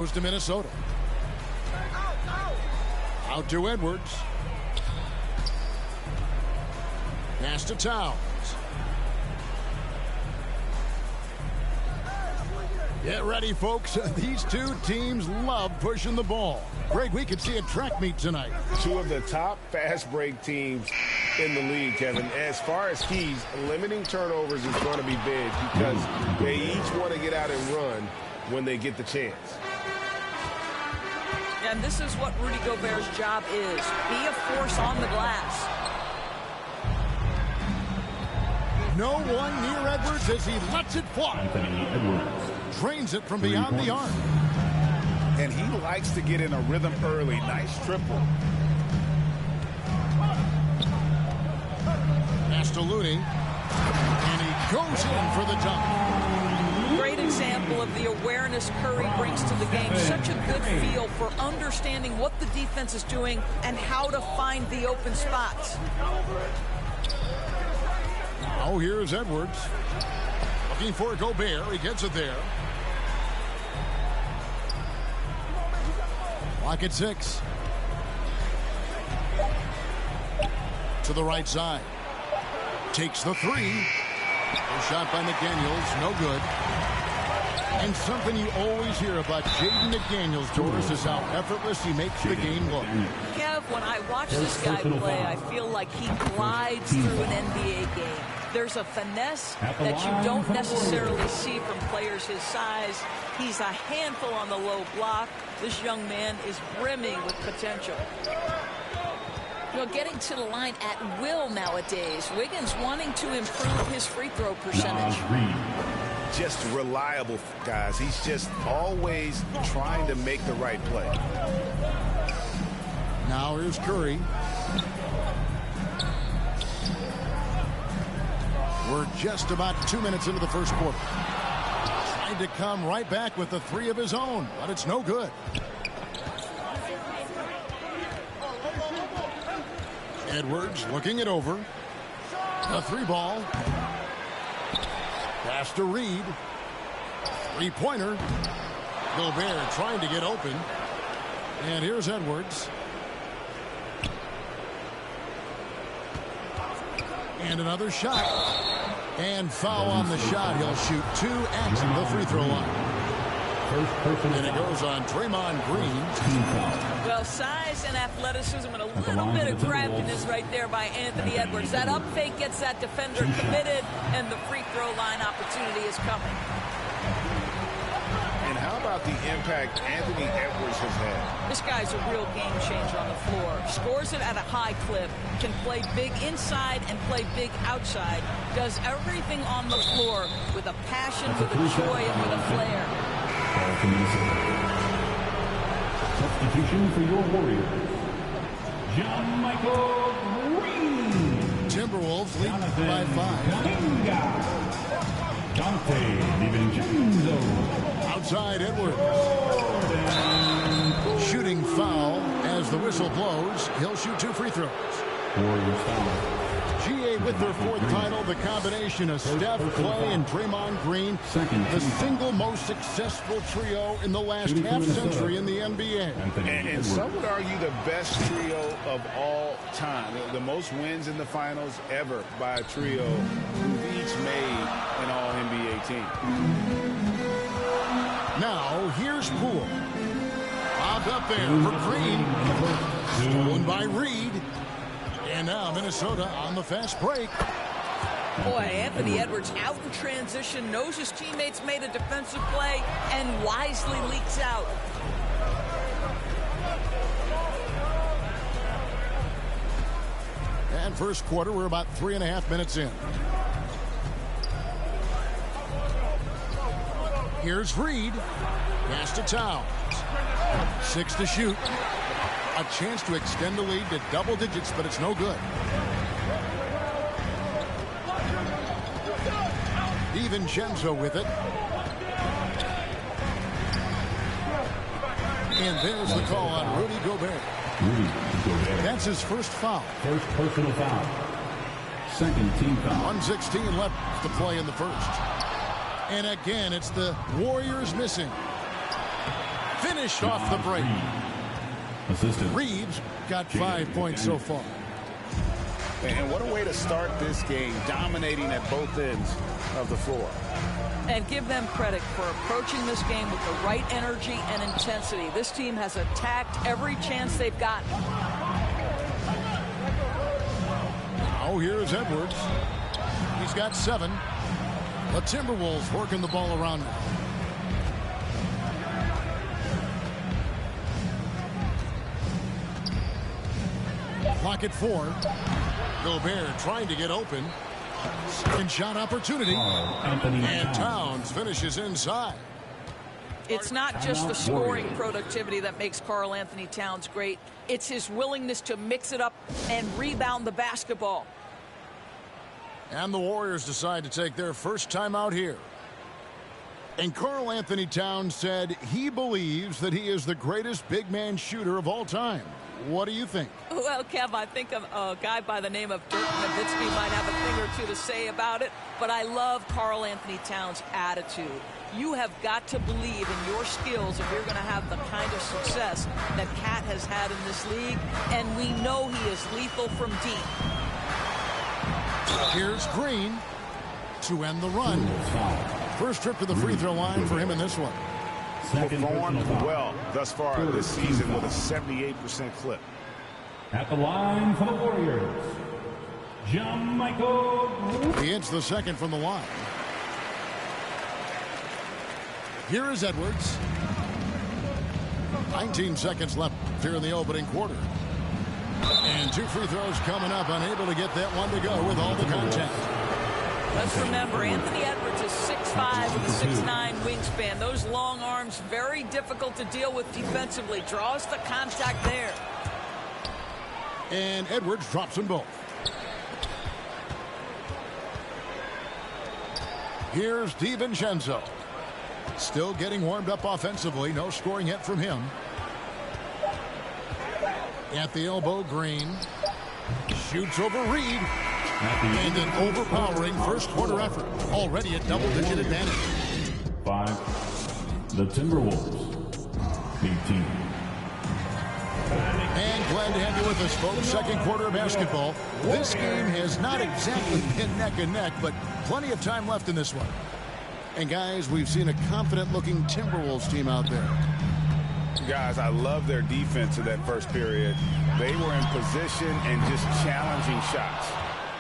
Goes to Minnesota. Out to Edwards. Pass to Towns. Get ready, folks. These two teams love pushing the ball. Greg, we could see a track meet tonight. Two of the top fast break teams in the league, Kevin. As far as keys, limiting turnovers is going to be big because they each want to get out and run when they get the chance. And this is what Rudy Gobert's job is. Be a force on the glass. No one near Edwards as he lets it fly. Anthony Edwards. Drains it from beyond the arc. And he likes to get in a rhythm early. Nice triple. Pass to Looney. And he goes in for the dunk. Great example of the awareness Curry brings to the game. Such a good feel for understanding what the defense is doing and how to find the open spots. Now here's Edwards. Looking for Gobert. He gets it there. Clock at 6. To the right side. Takes the 3. A shot by McDaniels. No good. And something you always hear about Jaden McDaniels, Doris, is how effortless he makes the game look. Kev, when I watch this guy play, I feel like he glides through an NBA game. There's a finesse that you don't necessarily see from players his size. He's a handful on the low block. This young man is brimming with potential. You know, getting to the line at will nowadays. Wiggins wanting to improve his free throw percentage. Just reliable, guys. He's just always trying to make the right play. Now here's Curry. We're just about 2 minutes into the first quarter. Trying to come right back with the 3 of his own, but it's no good. Edwards looking it over. A 3 ball. Pass to Reed. 3-pointer. Gobert trying to get open. And here's Edwards. And another shot. And foul on the shot. He'll shoot 2 at the free throw line. And it goes on Draymond Green. Well, size and athleticism and a little bit of craftiness right there by Anthony Edwards. That up fake gets that defender committed, and the free throw line opportunity is coming. And how about the impact Anthony Edwards has had? This guy's a real game changer on the floor. Scores it at a high clip, can play big inside and play big outside. Does everything on the floor with a passion, with a joy, and with a flair. Substitution for your Warriors. John Michael Green. Timberwolves lead by 5. Dante DiVincenzo. Outside Edwards. Shooting foul as the whistle blows. He'll shoot 2 free throws. Warriors foul. GA with their 4th title, the combination of Steph, Clay, and Draymond Green, the single most successful trio in the last half-century in the NBA. And some would argue the best trio of all time. The most wins in the finals ever by a trio who've each made an all-NBA team. Now, here's Poole. Bobbed up there for Green. Stolen by Reed. And now Minnesota on the fast break. Boy, Anthony Edwards out in transition, knows his teammates made a defensive play, and wisely leaks out. And first quarter, we're about 3.5 minutes in. Here's Reed. Pass to Towns. 6 to shoot. A chance to extend the lead to double digits, but it's no good. DiVincenzo with it. And there's the call on Rudy Gobert. That's his first foul. First personal foul. Second team foul. 1:16 left to play in the first. And again, it's the Warriors missing. finished off the break. Assistant. Reeves got 5 points so far. And what a way to start this game, dominating at both ends of the floor. And give them credit for approaching this game with the right energy and intensity. This team has attacked every chance they've gotten. Now here's Edwards. He's got 7. The Timberwolves working the ball around now. Clock at 4. Gobert trying to get open. Second shot opportunity. And Towns finishes inside. It's not just the scoring productivity that makes Karl Anthony Towns great. It's his willingness to mix it up and rebound the basketball. And the Warriors decide to take their first time out here. And Karl Anthony Towns said he believes that he is the greatest big man shooter of all time. What do you think? Well, Kev, I think a guy by the name of Dirk Nowitzki might have a thing or two to say about it, but I love Karl Anthony Towns' attitude. You have got to believe in your skills if you're going to have the kind of success that Cat has had in this league, and we know he is lethal from deep. Here's Green to end the run. First trip to the free throw line for him in this one. Performed well thus far this season with a 78% clip. At the line for the Warriors, Michael. He hits the second from the line. Here is Edwards. 19 seconds left here in the opening quarter. And 2 free throws coming up, unable to get that one to go with all the contact. Let's remember, Anthony Edwards is 6'5" with a 6'9" wingspan. Those long arms, very difficult to deal with defensively. Draws the contact there. And Edwards drops them both. Here's DiVincenzo. Still getting warmed up offensively. No scoring yet from him. At the elbow, Green. Shoots over Reed. And an overpowering first quarter effort. Already a double-digit advantage. 5. The Timberwolves. 18. And glad to have you with us, folks. Second quarter of basketball. This game has not exactly been neck and neck, but plenty of time left in this one. And guys, we've seen a confident-looking Timberwolves team out there. Guys, I love their defense in that first period. They were in position and just challenging shots.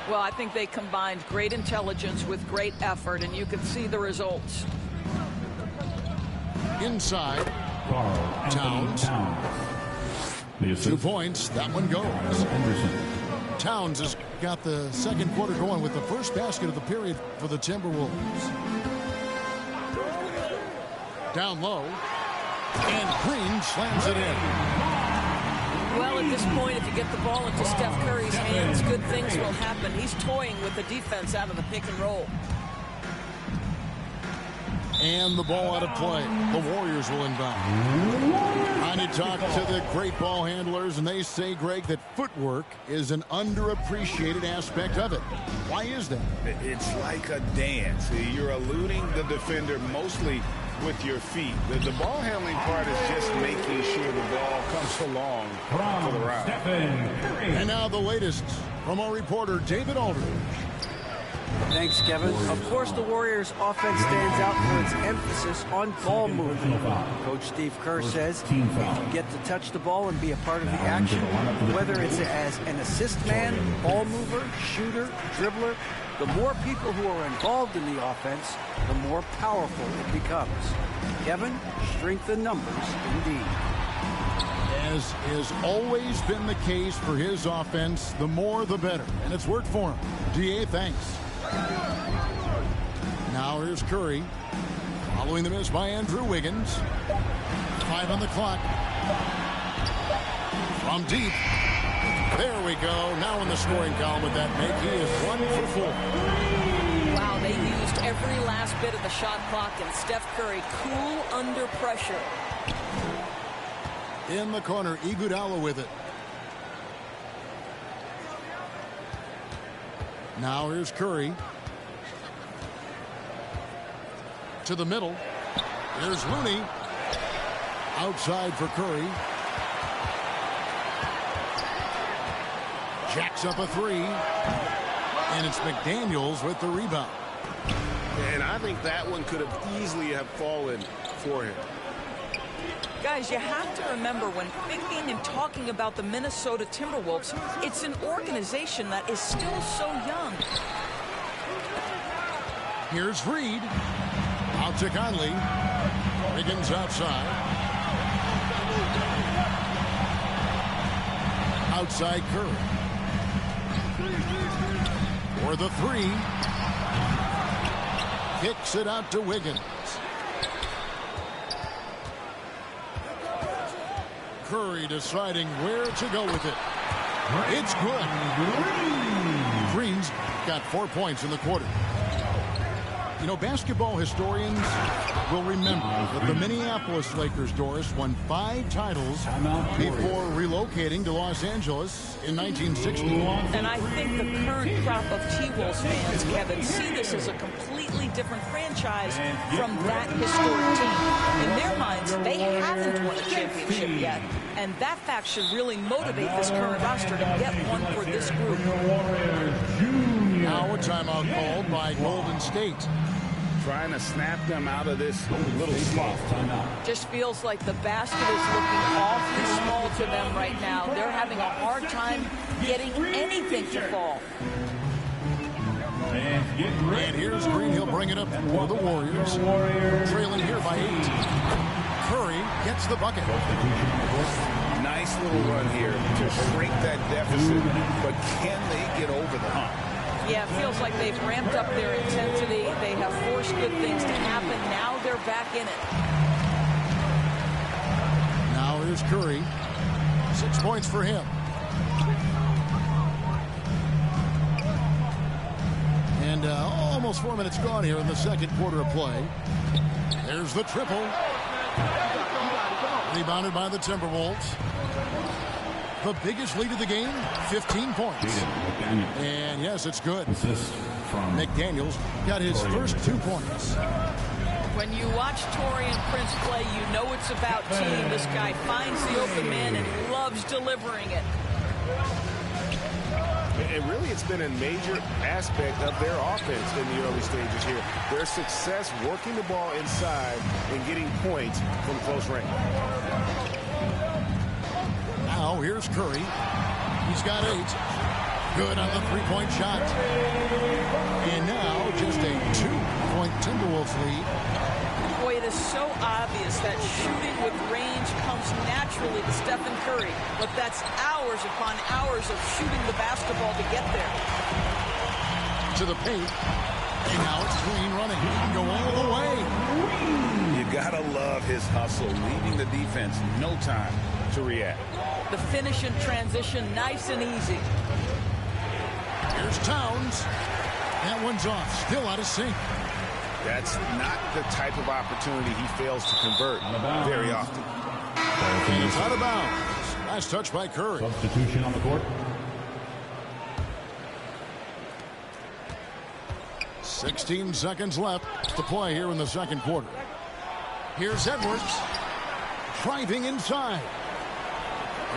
Well, I think they combined great intelligence with great effort, and you can see the results. Inside, Karl Towns. The 2 points. That one goes. Anderson. Towns has got the second quarter going with the first basket of the period for the Timberwolves. Down low. And Green slams it in. Well, at this point, if you get the ball into Steph Curry's hands, good things will happen. He's toying with the defense out of the pick and roll. And the ball out of play. The Warriors will inbound. I need to talk to the great ball handlers, and they say, Greg, that footwork is an underappreciated aspect of it. Why is that? It's like a dance. You're eluding the defender mostly with your feet. The ball handling part is just making sure the ball comes along for the round. And now the latest from our reporter, David Aldridge. Thanks, Kevin. Of course, the Warriors' offense stands out for its emphasis on ball movement. Coach Steve Kerr says if you get to touch the ball and be a part of the action, whether it's as an assist man, ball mover, shooter, dribbler, the more people who are involved in the offense, the more powerful it becomes. Kevin, strength in numbers indeed. As has always been the case for his offense, the more the better. And it's worked for him. DA, thanks. Now here's Curry. Following the miss by Andrew Wiggins. 5 on the clock. From deep. There we go. Now in the scoring column with that make. He is 1 for 4. Wow, they used every last bit of the shot clock, and Steph Curry cool under pressure. In the corner, Iguodala with it. Now here's Curry. To the middle. Here's Looney. Outside for Curry. Jacks up a three. And it's McDaniels with the rebound. And I think that one could have easily have fallen for him. Guys, you have to remember when thinking and talking about the Minnesota Timberwolves, it's an organization that is still so young. Here's Reed. Out to Conley. Wiggins outside. Outside Curry. For the three. Kicks it out to Wiggins. Curry deciding where to go with it. It's good. Green's got 4 points in the quarter. You know, basketball historians will remember that the Minneapolis Lakers, Doris, won 5 titles before relocating to Los Angeles in 1960. And I think the current crop of T-Wolves fans, Kevin, see this as a completely different franchise from that historic team. In their minds, they haven't won a championship yet. And that fact should really motivate this current roster to get one for this group. Now a timeout called by Golden State. Trying to snap them out of this little slump. Just feels like the basket is looking awfully small to them right now. They're having a hard time getting anything to fall. And here's Green. He'll bring it up for the Warriors. Trailing here by 8. Curry gets the bucket. Nice little run here to shrink that deficit, but can they get over the hump? Yeah, it feels like they've ramped up their intensity. They have forced good things to happen. Now they're back in it. Now here's Curry. 6 points for him. And almost 4 minutes gone here in the second quarter of play. There's the triple. Rebounded by the Timberwolves. The biggest lead of the game, 15 points. And yes, it's good. McDaniels got his first 2 points. When you watch Taurean Prince play, you know it's about team. This guy finds the open man and loves delivering it. And really, it's been a major aspect of their offense in the early stages here. Their success working the ball inside and getting points from close range. Now here's Curry. He's got 8. Good on the 3-point shot. And now just a 2-point Timberwolves lead. Boy, it is so obvious that shooting with range comes naturally to Stephen Curry. But that's hours upon hours of shooting the basketball to get there. To the paint. And now it's Green running. He can go all the way. You gotta love his hustle, leaving the defense no time to react. The finish in transition, nice and easy. Here's Towns. That one's off. Still out of sync. That's not the type of opportunity he fails to convert very often. And it's out of bounds. Nice touch by Curry. Substitution on the court. 16 seconds left to play here in the second quarter. Here's Edwards. Driving inside.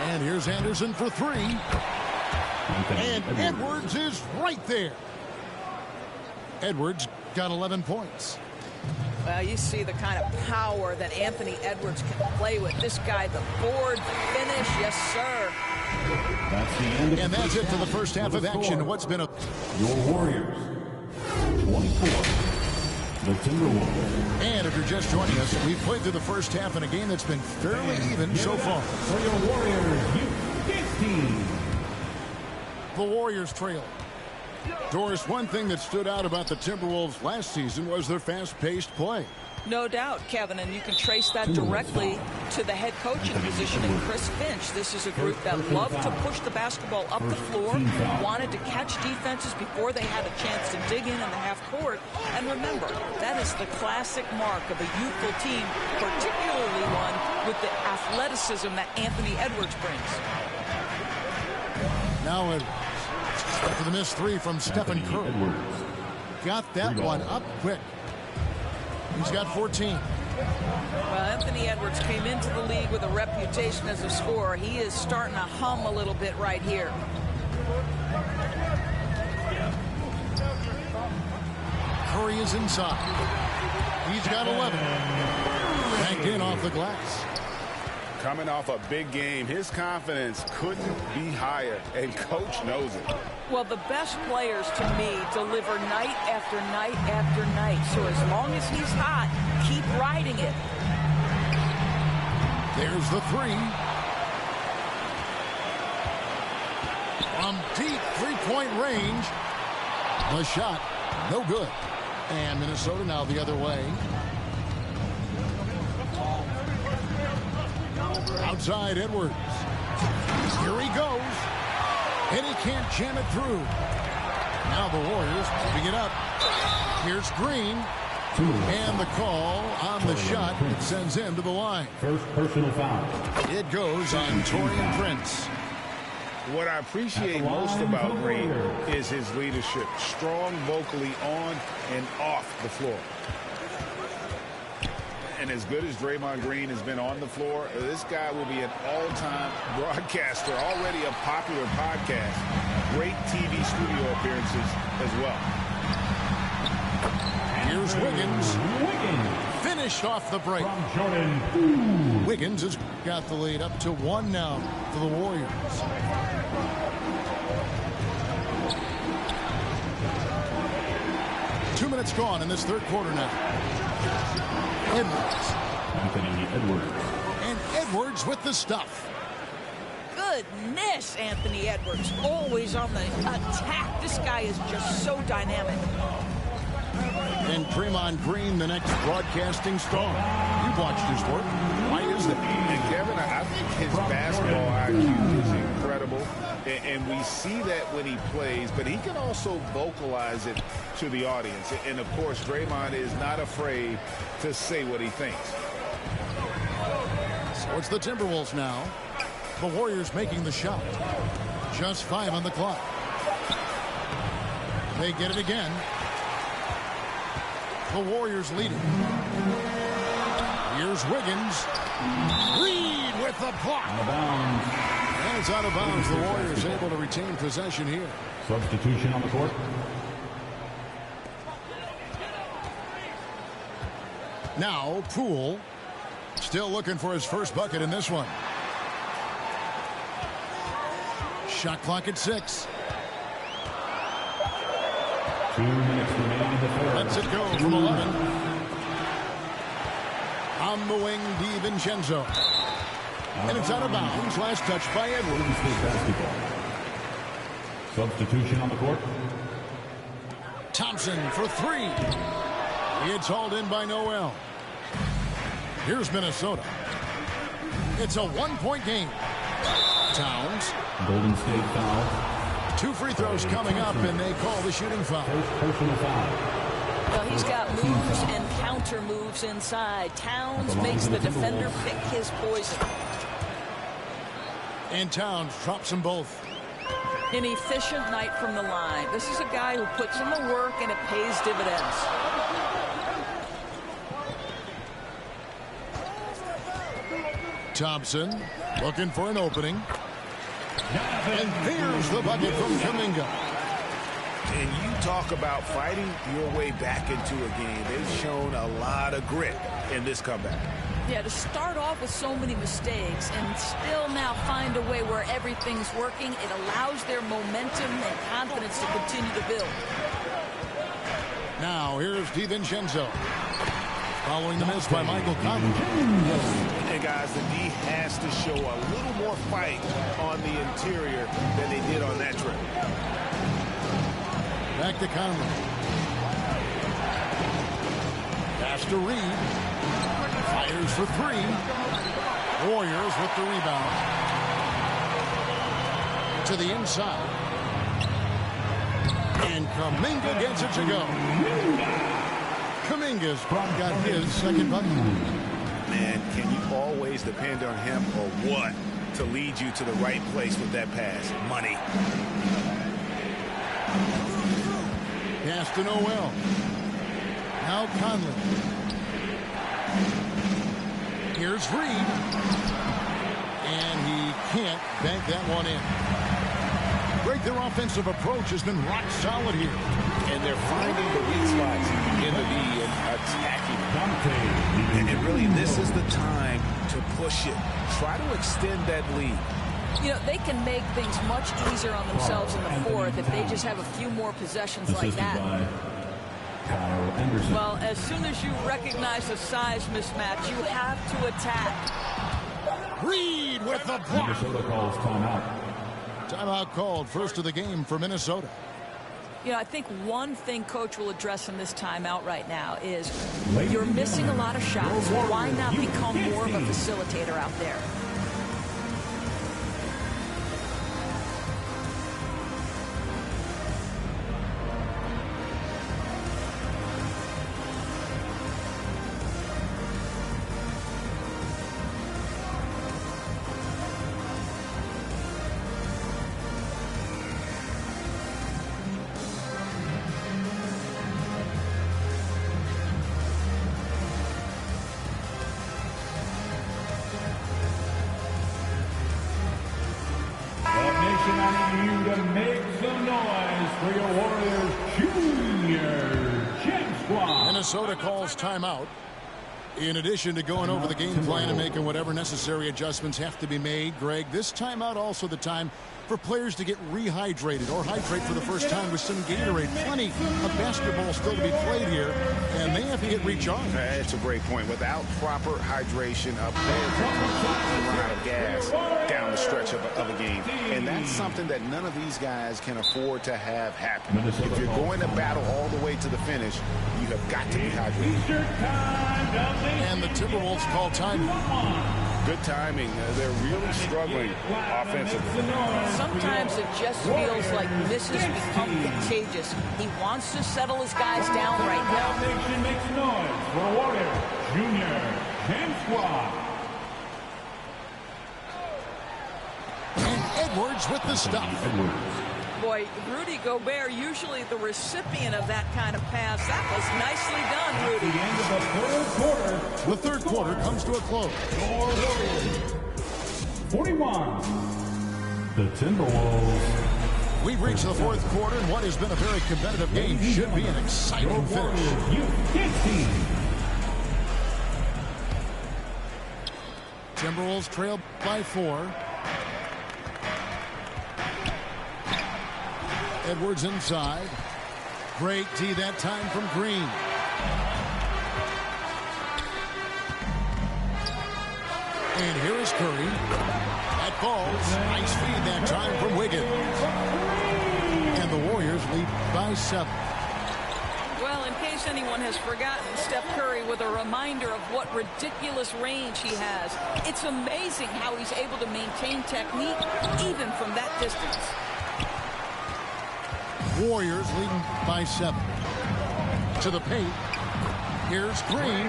And here's Anderson for 3. And Edwards is right there. Edwards got 11 points. Well, you see the kind of power that Anthony Edwards can play with. This guy, the board, the finish, yes, sir. That's the end of and that's it for the first half of action. What's been a... Your Warriors, 24. The Timberwolves. And if you're just joining us, we've played through the first half in a game that's been fairly even so far. For your Warriors, U15. The Warriors trail. Doris, one thing that stood out about the Timberwolves last season was their fast-paced play. No doubt, Kevin, and you can trace that directly to the head coaching position in Chris Finch. This is a group that loved to push the basketball up the floor, wanted to catch defenses before they had a chance to dig in the half court. And remember, that is the classic mark of a youthful team, particularly one with the athleticism that Anthony Edwards brings. Now after the missed 3 from Stephen Curry. Got that one up quick. He's got 14. Well, Anthony Edwards came into the league with a reputation as a scorer. He is starting to hum a little bit right here. Curry is inside. He's got 11. Banked in off the glass. Coming off a big game, his confidence couldn't be higher, and coach knows it. Well, the best players, to me, deliver night after night after night. So as long as he's hot, keep riding it. There's the three. From deep three-point range. The shot, no good. And Minnesota now the other way. Outside Edwards. Here he goes. And he can't jam it through. Now the Warriors moving it up. Here's Green. And the call on the shot that sends him to the line. First personal foul. It goes on Taurean Prince. What I appreciate most about Green is his leadership. Strong vocally on and off the floor. And as good as Draymond Green has been on the floor, this guy will be an all-time broadcaster, already a popular podcast. Great TV studio appearances as well. Here's Wiggins. Finished off the break. From Jordan. Wiggins has got the lead up to 1 now for the Warriors. Two minutes gone in this third quarter now. Edwards. Anthony Edwards. And Edwards with the stuff. Goodness, Anthony Edwards. Always on the attack. This guy is just so dynamic. And Draymond Green, the next broadcasting star. You've watched his work. Why is that? And Kevin, I think his basketball IQ is incredible. And we see that when he plays, but he can also vocalize it to the audience. And, of course, Draymond is not afraid to say what he thinks. So it's the Timberwolves now. The Warriors making the shot. Just 5 on the clock. They get it again. The Warriors leading. Here's Wiggins. Reed with the block. And it's out of bounds. The Warriors able to retain possession here. Substitution on the court. Now Poole still looking for his first bucket in this one. Shot clock at 6. 2 minutes remaining in the third. Lets it go from 11. On the wing, DiVincenzo. And it's out of bounds. Last touch by Edwards. Substitution on the court. Thompson for 3. It's hauled in by Noel. Here's Minnesota. It's a 1-point game. Towns. Golden State foul. 2 free throws coming up, and they call the shooting foul. First personal foul. Well, he's got moves and counter moves inside. Towns makes the defender pick his poison. And Towns drops them both. An efficient night from the line. This is a guy who puts in the work, and it pays dividends. Thompson looking for an opening. And there's the bucket from Kuminga. And you talk about fighting your way back into a game. They've shown a lot of grit in this comeback. Yeah, to start off with so many mistakes and still now find a way where everything's working, it allows their momentum and confidence to continue to build. Now here's DiVincenzo. Following the miss by Michael Conley. And guys, the D has to show a little more fight on the interior than they did on that trip. Back to Conley. Pass to Reed. Fires for 3. Warriors with the rebound. To the inside. And Kuminga gets it to go. Kuminga's got his second bucket. Man, can you always depend on him or what to lead you to the right place with that pass? Money. Pass to Noel. Now Conley. Here's Reed. And he can't bank that one in. Greg, their offensive approach has been rock solid here. And they're finding the weak spots in the D and attacking. And really, this is the time to push it. Try to extend that lead. You know, they can make things much easier on themselves in the fourth if they just have a few more possessions like that. Well, as soon as you recognize a size mismatch, you have to attack. Reed with the block. Minnesota calls timeout. Timeout called, first of the game for Minnesota. You know, I think one thing Coach will address in this timeout right now is you're missing a lot of shots. Why not become more of a facilitator out there? Minnesota calls timeout. In addition to going over the game plan and making whatever necessary adjustments have to be made, Greg, this timeout also the time for players to get rehydrated or hydrate for the first time with some Gatorade. Plenty of basketball still to be played here, and they have to get recharged. That's a great point. Without proper hydration, players run out of gas down the stretch of a game. And that's something that none of these guys can afford to have happen. If you're going to battle all the way to the finish, you have got to be hydrated. And the Timberwolves call time. Good timing. They're really struggling offensively. Sometimes it just feels like misses become contagious. He wants to settle his guys down right now. Nation makes noise for Warriors Junior James Squad. And Edwards with the stop. Boy, Rudy Gobert, usually the recipient of that kind of pass. That was nicely done, Rudy. The end of the third quarter. The third quarter comes to a close. Your Warriors 41. The Timberwolves. We've reached the fourth quarter, and what has been a very competitive game should be an exciting finish. Timberwolves trail by 4. Edwards inside. Great D that time from Green. And here is Curry. That falls. Nice feed that time from Wiggins. And the Warriors lead by 7. Well, in case anyone has forgotten, Steph Curry with a reminder of what ridiculous range he has. It's amazing how he's able to maintain technique even from that distance. Warriors leading by 7. To the paint. Here's Green.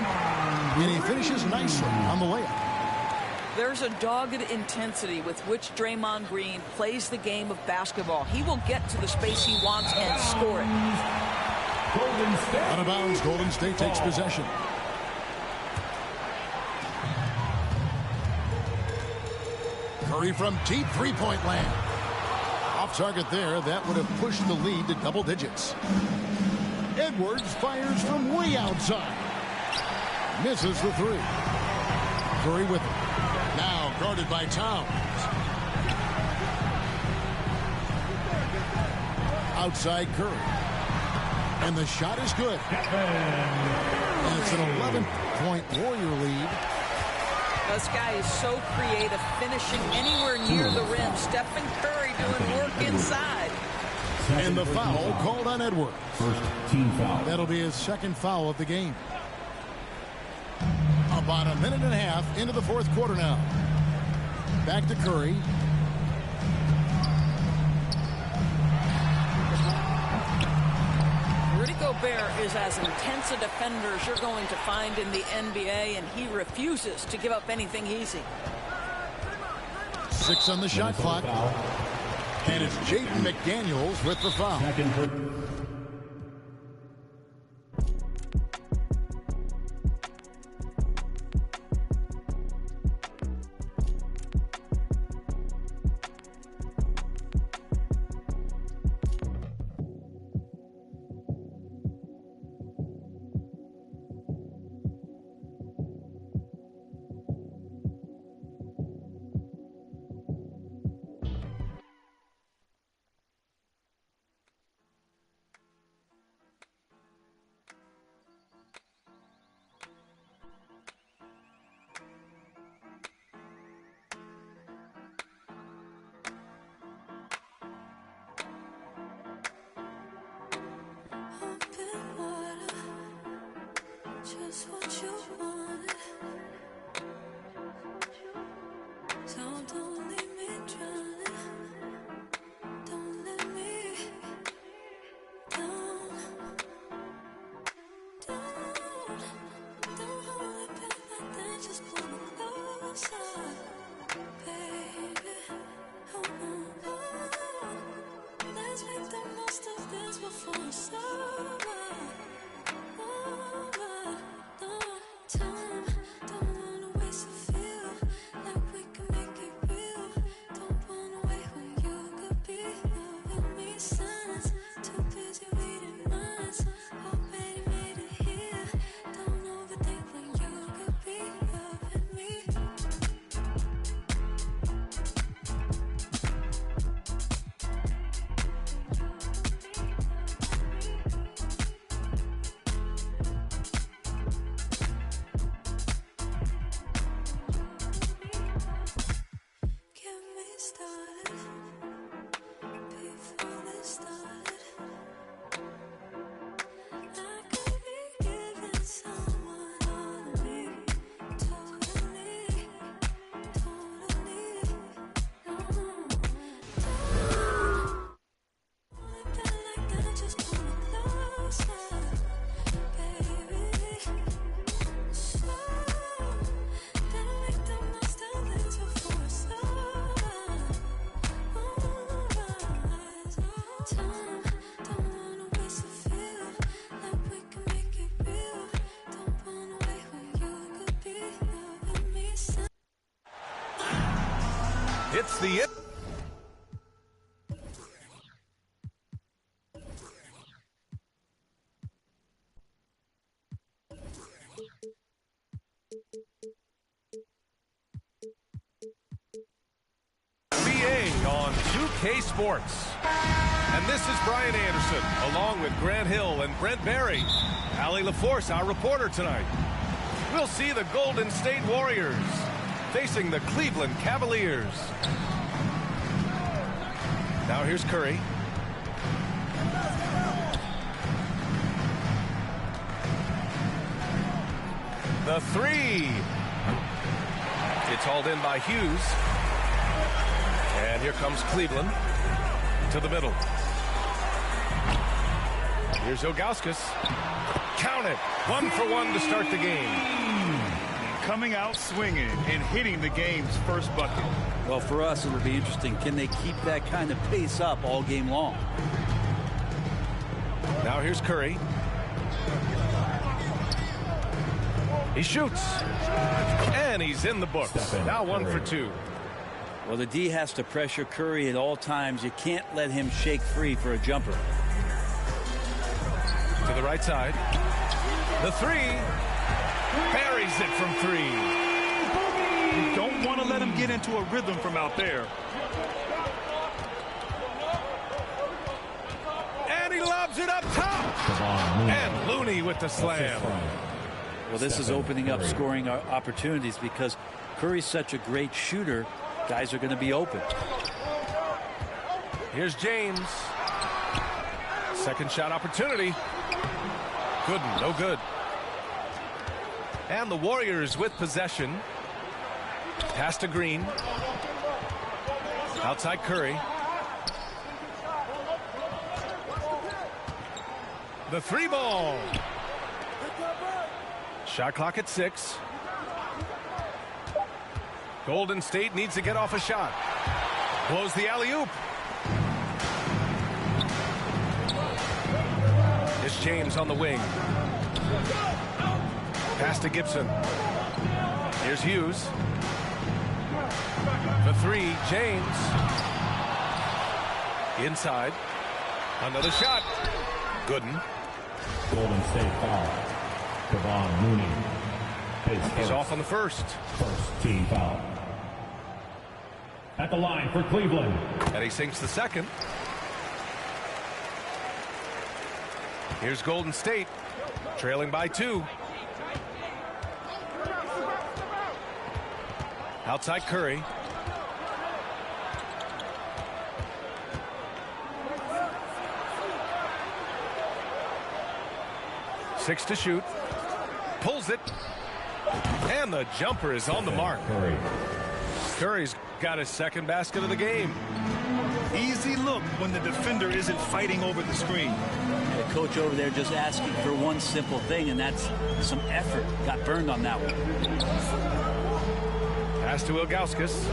And he finishes nicely on the layup. There's a dogged intensity with which Draymond Green plays the game of basketball. He will get to the space he wants and score it. Out of bounds, Golden State takes possession. Curry from deep three-point land. Off target there. That would have pushed the lead to double digits. Edwards fires from way outside. Misses the 3. Curry with it. Now guarded by Towns. Outside Curry. And the shot is good. And it's an 11-point Warrior lead. This guy is so creative, finishing anywhere near the rim. Stephen Curry doing work inside. And the foul called on Edwards. First team foul. That'll be his second foul of the game. About a minute and a half into the fourth quarter now. Back to Curry. Rudy Gobert is as intense a defender as you're going to find in the NBA, and he refuses to give up anything easy. 6 on the shot clock. And it's Jaden McDaniels with the foul. It's the it. NBA on 2K Sports. And this is Brian Anderson, along with Grant Hill and Brent Barry. Allie LaForce, our reporter tonight. We'll see the Golden State Warriors facing the Cleveland Cavaliers. Now here's Curry. The three. It's hauled in by Hughes. And here comes Cleveland to the middle. Here's Ilgauskas. Count it. 1 for 1 to start the game. Coming out swinging and hitting the game's first bucket. Well, for us, it'll be interesting. Can they keep that kind of pace up all game long? Now here's Curry. He shoots. And he's in the books. Now 1 for 2. Well, the D has to pressure Curry at all times. You can't let him shake free for a jumper. To the right side. The three. Buries it from 3. You don't want to let him get into a rhythm from out there. And he lobs it up top. And Looney with the slam. Well, this is opening up scoring opportunities because Curry's such a great shooter. Guys are going to be open. Here's James. Second shot opportunity. Good, no good. And the Warriors with possession. Pass to Green. Outside Curry. The 3 ball. Shot clock at 6. Golden State needs to get off a shot. Blows the alley-oop. It's James on the wing. Pass to Gibson. Here's Hughes. The 3, James. Inside. Another shot. Gooden. Golden State foul. Kevon Looney. He's off on the first. First team foul. At the line for Cleveland. And he sinks the second. Here's Golden State. Trailing by 2. Outside Curry. Six to shoot. pulls it. And the jumper is on the mark. Curry's got his second basket of the game. Easy look when the defender isn't fighting over the screen. The coach over there just asking for one simple thing, and that's some effort. Got burned on that one. Pass to Ilgauskas.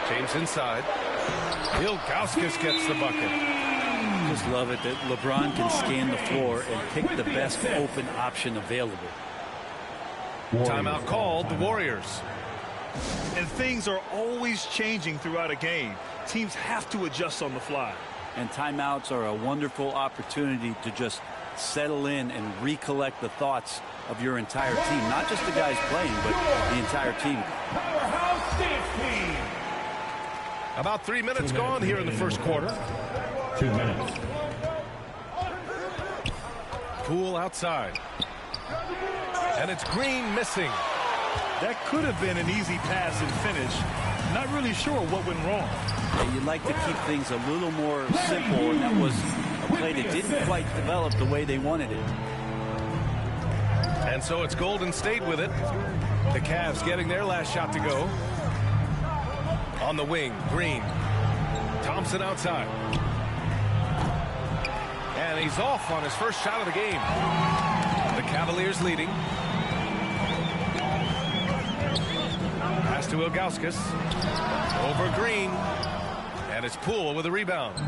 James inside. Ilgauskas gets the bucket. Just love it that LeBron can scan the floor and pick the best open option available. Timeout called, the Warriors. And things are always changing throughout a game. Teams have to adjust on the fly. And timeouts are a wonderful opportunity to just settle in and recollect the thoughts of your entire team. Not just the guys playing, but the entire team. About 3 minutes gone here in the first quarter. 2 minutes. Poole outside. And it's Green missing. That could have been an easy pass and finish. Not really sure what went wrong. Yeah, you'd like to keep things a little more simple, and that was a play that didn't quite develop the way they wanted it. And so it's Golden State with it. The Cavs getting their last shot to go. On the wing, Green. Thompson outside. And he's off on his first shot of the game. The Cavaliers leading. Pass to Ilgauskas. Over Green. And it's Poole with a rebound.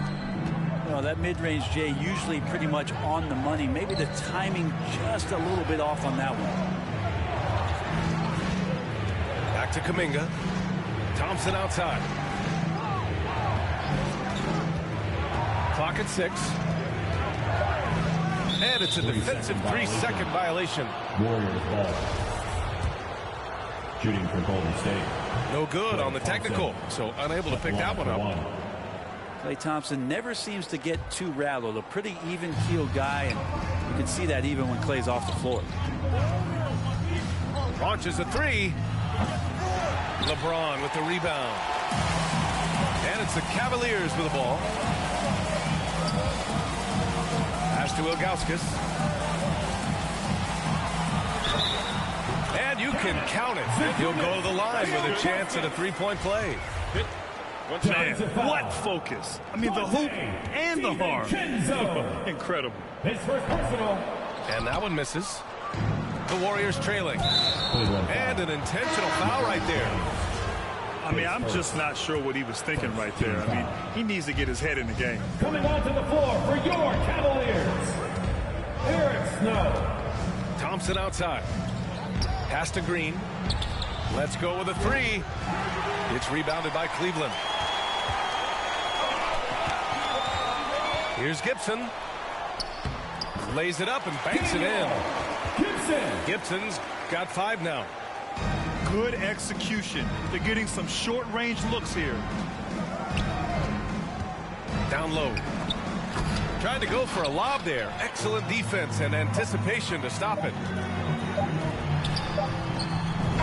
Well, that mid-range, Jay, usually pretty much on the money. Maybe the timing just a little bit off on that one. Back to Kuminga. Thompson outside. Clock at 6. And it's a defensive 3-second violation. Warriors ball. Shooting for Golden State. No good on the technical, so unable to pick that one up. Klay Thompson never seems to get too rattled. A pretty even-keeled guy, and you can see that even when Klay's off the floor. Launches a 3. LeBron with the rebound. And it's the Cavaliers with the ball. Pass to Ilgauskas. And you can count it. He'll go to the line with a chance at a three-point play. Man, what focus. I mean, the hoop and the harm. Incredible. His first personal. And that one misses. The Warriors trailing. And an intentional foul right there. I mean, I'm just not sure what he was thinking right there. I mean, he needs to get his head in the game. Coming onto the floor for your Cavaliers, Eric Snow. Thompson outside. Pass to Green. Let's go with a 3. It's rebounded by Cleveland. Here's Gibson. Lays it up and banks it in. Gibson's got 5 now. Good execution. They're getting some short-range looks here. Down low. Trying to go for a lob there. Excellent defense and anticipation to stop it.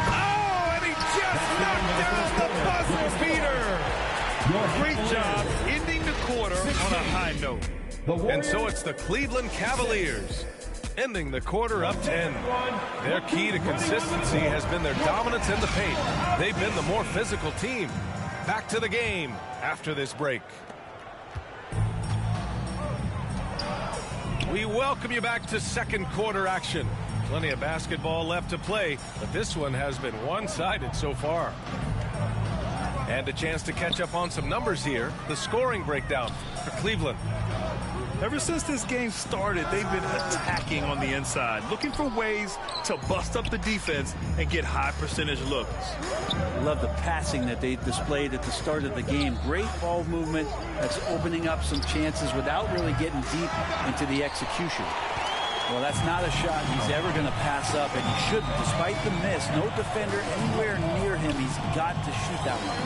Oh, and he just knocked down the buzzer beater. Great job ending the quarter on a high note. And so it's the Cleveland Cavaliers ending the quarter up 10. Their key to consistency has been their dominance in the paint. They've been the more physical team. Back to the game after this break. We welcome you back to second quarter action. Plenty of basketball left to play, but this one has been one-sided so far. And a chance to catch up on some numbers here. The scoring breakdown for Cleveland. Ever since this game started, they've been attacking on the inside, looking for ways to bust up the defense and get high percentage looks. I love the passing that they displayed at the start of the game. Great ball movement that's opening up some chances without really getting deep into the execution. Well, that's not a shot he's ever going to pass up, and he shouldn't. Despite the miss, no defender anywhere near him. He's got to shoot that one.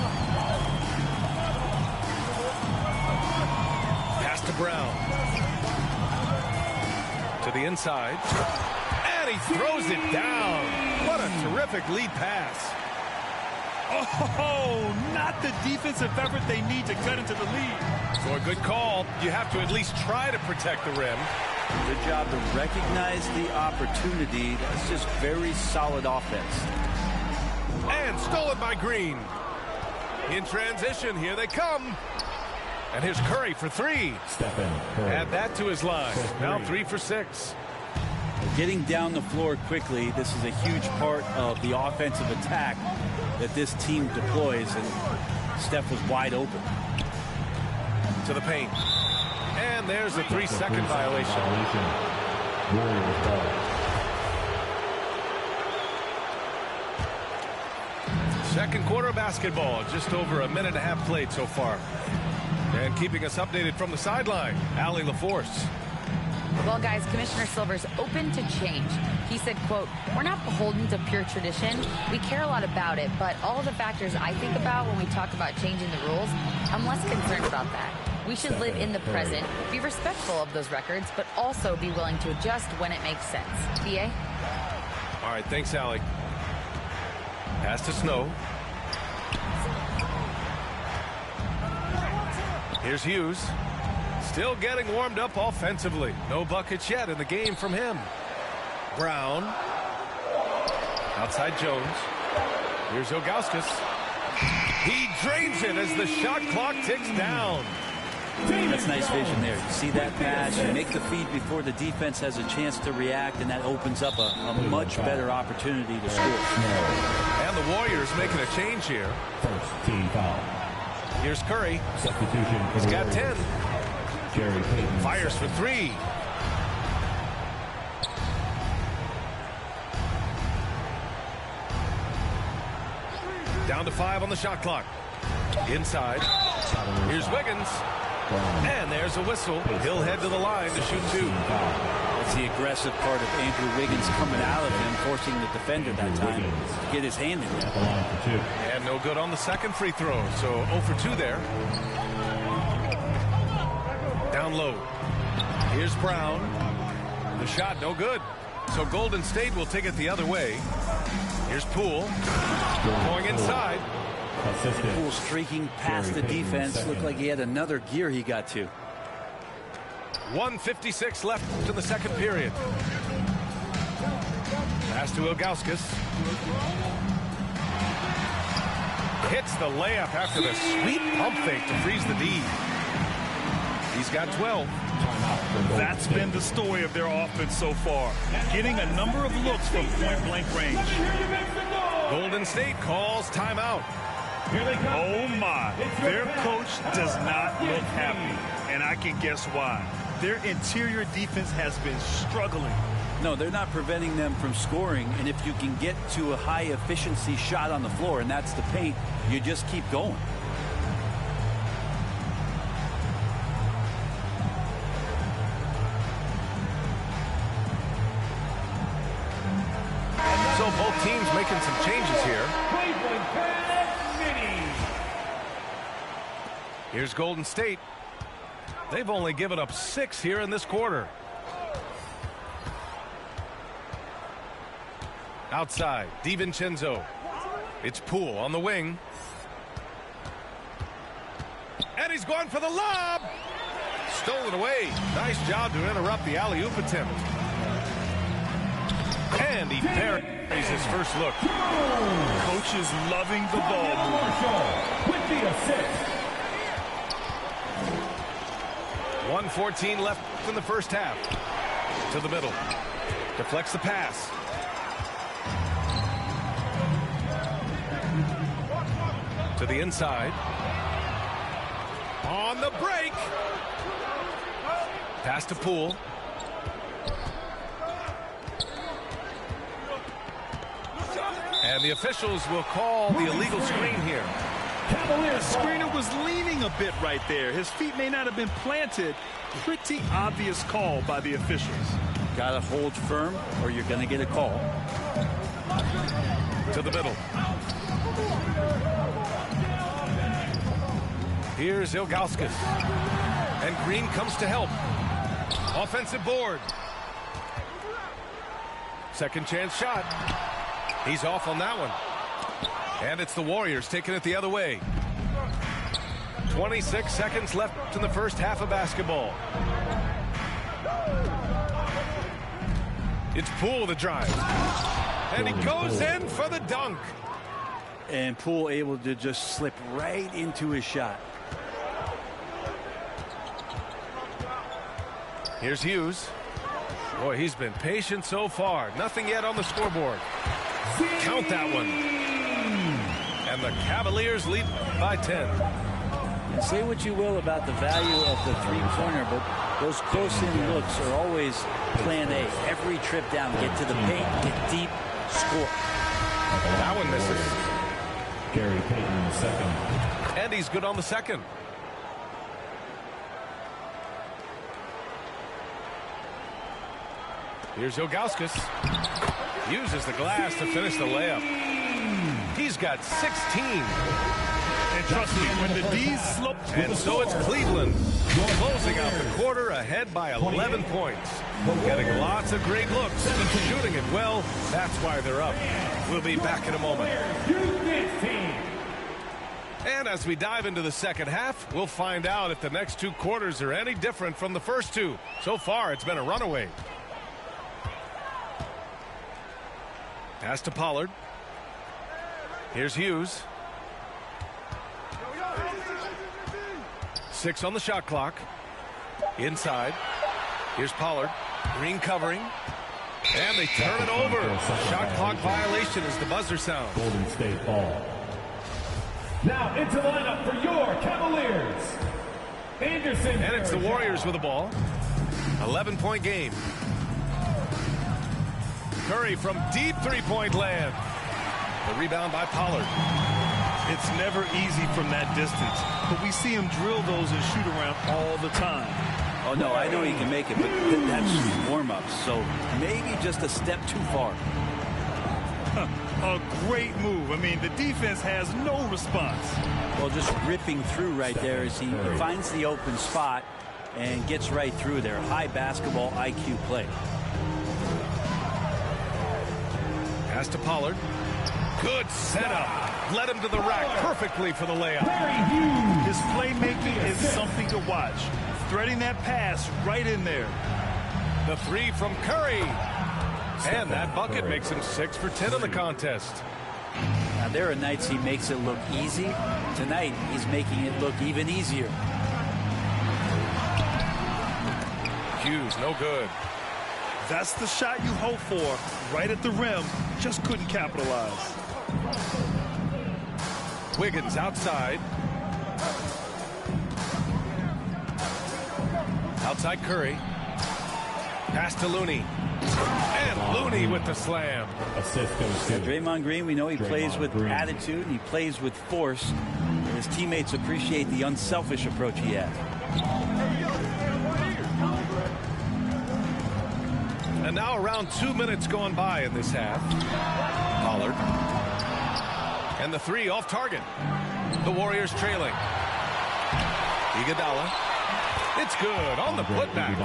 Pass to Brown. To the inside. And he throws it down. What a terrific lead pass. Oh, not the defensive effort they need to cut into the lead. For a good call, you have to at least try to protect the rim. Good job to recognize the opportunity. That's just very solid offense. And stolen by Green. In transition, here they come. And here's Curry for three. Add that to his line. Now 3 for 6. Getting down the floor quickly, this is a huge part of the offensive attack that this team deploys, and Steph was wide open. To the paint. And there's a 3-second violation. Second quarter basketball, just over a minute and a half played so far. And keeping us updated from the sideline, Allie LaForce. Well, guys, Commissioner Silver's open to change. He said, quote, "We're not beholden to pure tradition. We care a lot about it, but all the factors I think about when we talk about changing the rules, I'm less concerned about that. We should live in the present, be respectful of those records, but also be willing to adjust when it makes sense." BA? All right, thanks, Allie. Pass to Snow. Here's Hughes. Still getting warmed up offensively. No buckets yet in the game from him. Brown. Outside Jones. Here's Ilgauskas. He drains it as the shot clock ticks down. That's nice vision there. You see that pass, you make the feed before the defense has a chance to react, and that opens up a much better opportunity to score. And the Warriors making a change here. First team foul. Here's Curry. Substitution for He's the got Warriors. 10. Jerry Payton. Fires for 3. Down to 5 on the shot clock. Inside. Here's Wiggins. And there's a whistle. He'll head to the line to shoot 2. That's the aggressive part of Andrew Wiggins coming out of him, forcing the defender that time to get his hand in there. And no good on the second free throw. So 0 for 2 there. Down low. Here's Brown. The shot no good. So Golden State will take it the other way. Here's Poole. Going inside. Poole streaking past the defense. Looked like he had another gear he got to. 1:56 left in the second period. Pass to Ilgauskas. Hits the layup after the sweet pump fake to freeze the D. He's got 12. That's been the story of their offense so far. Getting a number of looks from point-blank range. Golden State calls timeout. Oh, my. Their coach does not look happy, and I can guess why. Their interior defense has been struggling. No, they're not preventing them from scoring, and if you can get to a high-efficiency shot on the floor, and that's the paint, you just keep going. So both teams making some changes here. Here's Golden State. They've only given up 6 here in this quarter. Outside, DiVincenzo. It's Poole on the wing. And he's going for the lob. Stolen away. Nice job to interrupt the alley-oop attempt. And he buries his first look. Coach is loving the ball movement. With the assist. 1:14 left in the first half. To the middle. Deflects the pass. To the inside. On the break. Pass to Poole. And the officials will call the illegal screen here. The screener was leaning a bit right there. His feet may not have been planted. Pretty obvious call by the officials. Got to hold firm or you're going to get a call. To the middle. Here's Ilgauskas. And Green comes to help. Offensive board. Second chance shot. He's off on that one. And it's the Warriors taking it the other way. 26 seconds left in the first half of basketball. It's Poole the drive. And he goes in for the dunk. And Poole able to just slip right into his shot. Here's Hughes. Boy, he's been patient so far. Nothing yet on the scoreboard. Count that one. And the Cavaliers lead by 10. And say what you will about the value of the three-pointer, but those close-in looks are always plan A. Every trip down, get to the paint, get deep, score. That one misses. Gary Payton the second. And he's good on the second. Here's Ilgauskas. Uses the glass to finish the layup. He's got 16. And trust me, when the D's slope. And so it's Cleveland closing out the quarter ahead by 11 points. Getting lots of great looks and shooting it well. That's why they're up. We'll be back in a moment. And as we dive into the second half, we'll find out if the next two quarters are any different from the first two. So far, it's been a runaway. Pass to Pollard. Here's Hughes. 6 on the shot clock. Inside. Here's Pollard. Green covering. And they turn it over. Shot clock violation as the buzzer sounds. Golden State ball. Now into the lineup for your Cavaliers. Anderson. And it's the Warriors with the ball. 11-point game. Curry from deep three-point land. The rebound by Pollard. It's never easy from that distance, but we see him drill those and shoot around all the time. Oh, no, I know he can make it, but that's warm-up, so maybe just a step too far. A great move. I mean, the defense has no response. Well, just ripping through right there as he finds the open spot and gets right through there. High basketball IQ play. Pass to Pollard. Good setup. Led him to the rack perfectly for the layup. His playmaking is something to watch. Threading that pass right in there. The three from Curry. And that bucket makes him 6 for 10 in the contest. Now, there are nights he makes it look easy. Tonight, he's making it look even easier. Hughes, no good. That's the shot you hope for. Right at the rim. Just couldn't capitalize. Wiggins outside. Outside Curry. Pass to Looney. And Looney with the slam. Assist goes to Draymond Green, we know he plays with attitude and he plays with force. And his teammates appreciate the unselfish approach he has. And now around 2 minutes gone by in this half. Pollard. And the three off target. The Warriors trailing. Iguodala. It's good on the putback.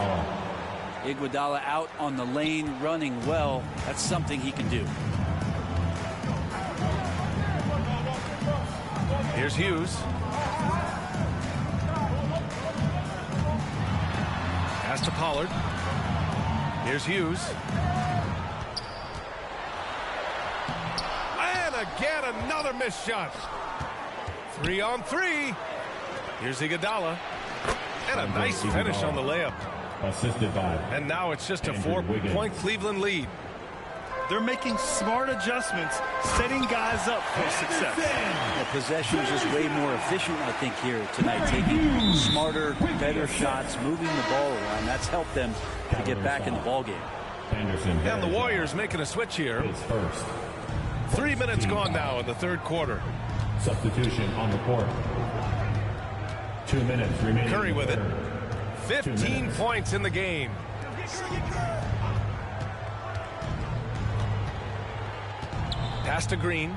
Iguodala out on the lane running well. That's something he can do. Here's Hughes. Pass to Pollard. Here's Hughes. And again, another missed shot. 3 on 3. Here's Iguodala. And a nice finish on the layup. Assisted by. And now it's just a 4-point Cleveland lead. They're making smart adjustments, setting guys up for success. The possession is just way more efficient, I think, here tonight. Taking smarter, better shots, moving the ball around. That's helped them to get back in the ballgame. And the Warriors making a switch here. 3 minutes gone now in the third quarter. Substitution on the court. 2 minutes remaining. Curry with it. 15 points in the game. Pass to Green.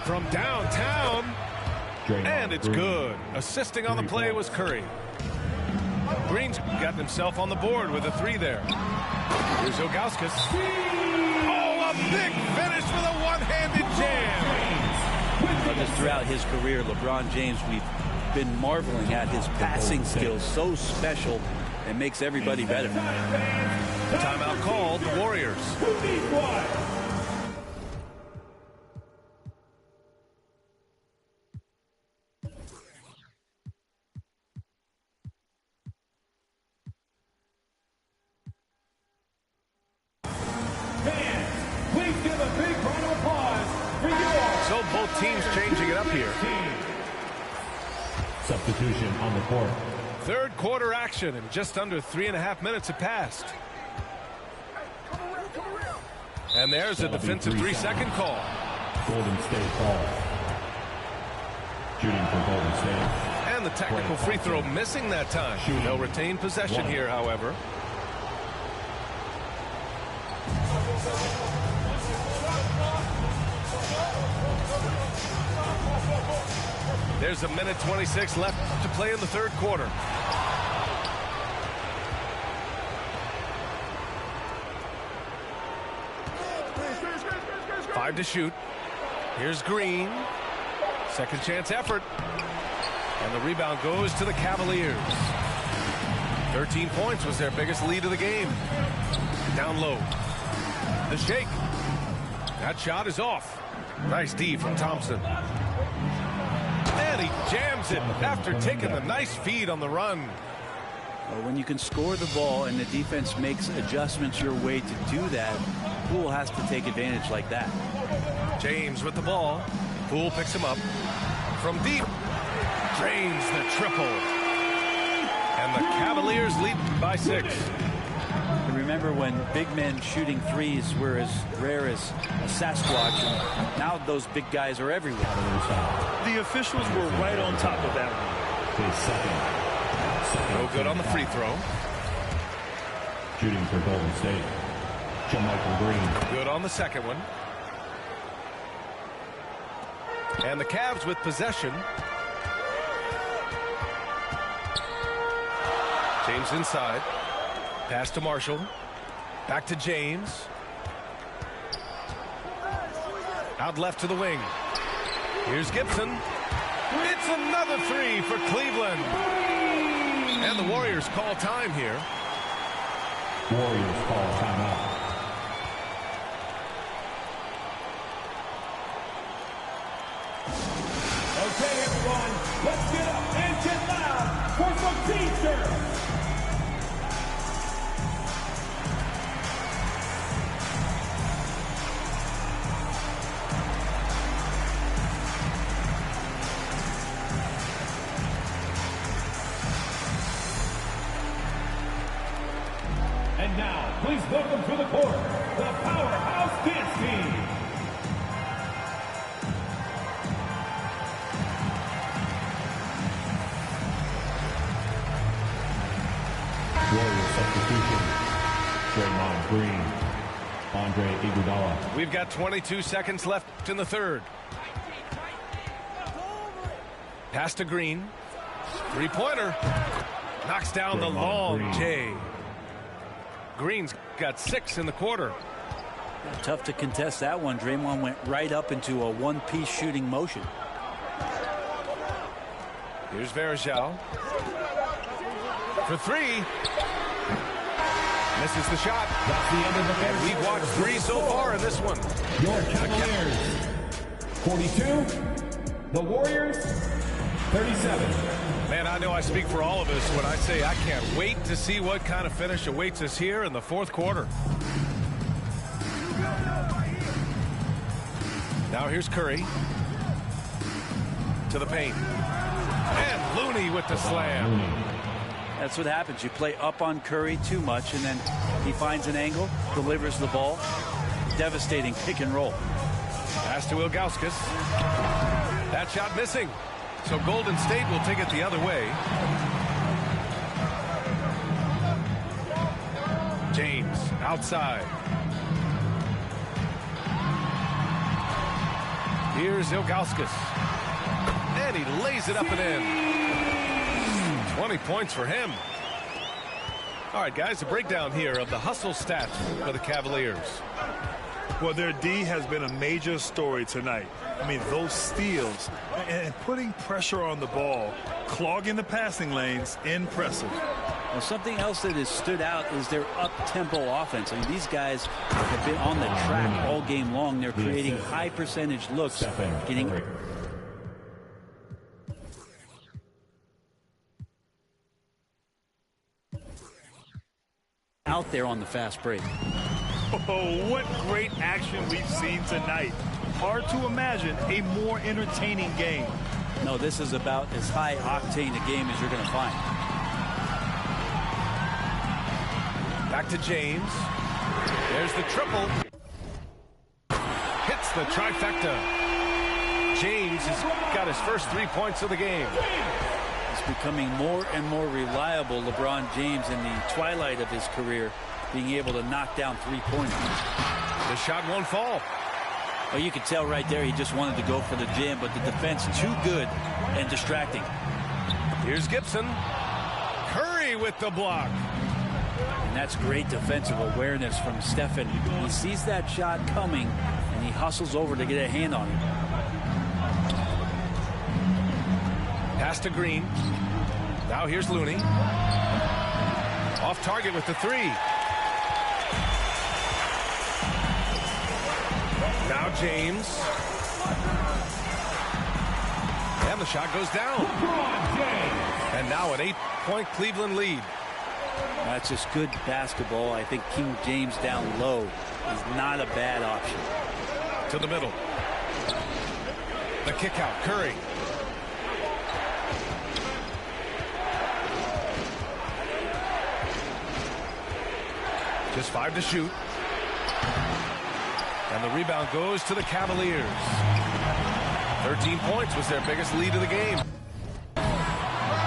From downtown. And it's good. Assisting on the play was Curry. Green's got himself on the board with a three there. Here's Ilgauskas. Oh, a big finish with a one-handed jam. Just throughout his career, LeBron James, we've been marveling at his passing skills. So special and makes everybody better. Timeout called, the Warriors. So both teams changing it up here. Substitution on the court. Third quarter action, and just under 3.5 minutes have passed. And there's a defensive 3-second call. Golden State ball. Shooting for Golden State. And the technical free throw missing that time. They'll retain possession here, however. There's a minute 26 left to play in the third quarter. Five to shoot. Here's Green. Second chance effort. And the rebound goes to the Cavaliers. 13 points was their biggest lead of the game. Down low. The shake. That shot is off. Nice D from Thompson. And he jams it after taking the nice feed on the run. Well, when you can score the ball and the defense makes adjustments your way to do that, Poole has to take advantage like that. James with the ball. Poole picks him up. From deep. Drains the triple. And the Cavaliers lead by 6. And remember when big men shooting threes were as rare as a Sasquatch, and now those big guys are everywhere. The officials were right on top of that one. No good on the free throw. Shooting for Golden State. JaMychal Green. Good on the second one. And the Cavs with possession. James inside. Pass to Marshall. Back to James. Out left to the wing. Here's Gibson. It's another three for Cleveland. And the Warriors call time here. Warriors call timeout. Okay, everyone, let's get up and get loud for some Teamsters. And now, please welcome to the court, the Powerhouse Dance Team. Warrior substitution. Draymond Green. Andre Iguodala. We've got 22 seconds left in the third. Pass to Green. Three-pointer. Knocks down the long J. Green's got 6 in the quarter. Tough to contest that one. Draymond went right up into a one-piece shooting motion. Here's Varejao. For 3. Misses the shot. That's the end of the first. And we've watched 3 so far in this one. Your Cavaliers, 42. The Warriors, 37. Man, I know I speak for all of us when I say I can't wait to see what kind of finish awaits us here in the fourth quarter. Now here's Curry. To the paint. And Looney with the slam. That's what happens. You play up on Curry too much, and then he finds an angle, delivers the ball. Devastating pick and roll. Pass to Ilgauskas. That shot missing. So Golden State will take it the other way. James outside. Here's Ilgauskas. And he lays it up and in. 20 points for him. All right, guys, a breakdown here of the hustle stats for the Cavaliers. Well, their D has been a major story tonight. I mean, those steals and putting pressure on the ball, clogging the passing lanes, impressive. Well, something else that has stood out is their up-tempo offense. I mean, these guys have been on the track all game long. They're creating high-percentage looks, getting out there on the fast break. Oh, what great action we've seen tonight. Hard to imagine a more entertaining game. No, this is about as high-octane a game as you're going to find. Back to James. There's the triple. Hits the trifecta. James has got his first 3 points of the game. He's becoming more and more reliable, LeBron James, in the twilight of his career, being able to knock down three-pointers. The shot won't fall. Well, you could tell right there he just wanted to go for the jam, but the defense too good and distracting. Here's Gibson. Curry with the block. And that's great defensive awareness from Stephen. He sees that shot coming, and he hustles over to get a hand on it. Pass to Green. Now here's Looney. Off target with the three. Now James. And the shot goes down. And now an 8-point Cleveland lead. That's just good basketball. I think King James down low is not a bad option. To the middle. The kick out. Curry. Just 5 to shoot. And the rebound goes to the Cavaliers. 13 points was their biggest lead of the game.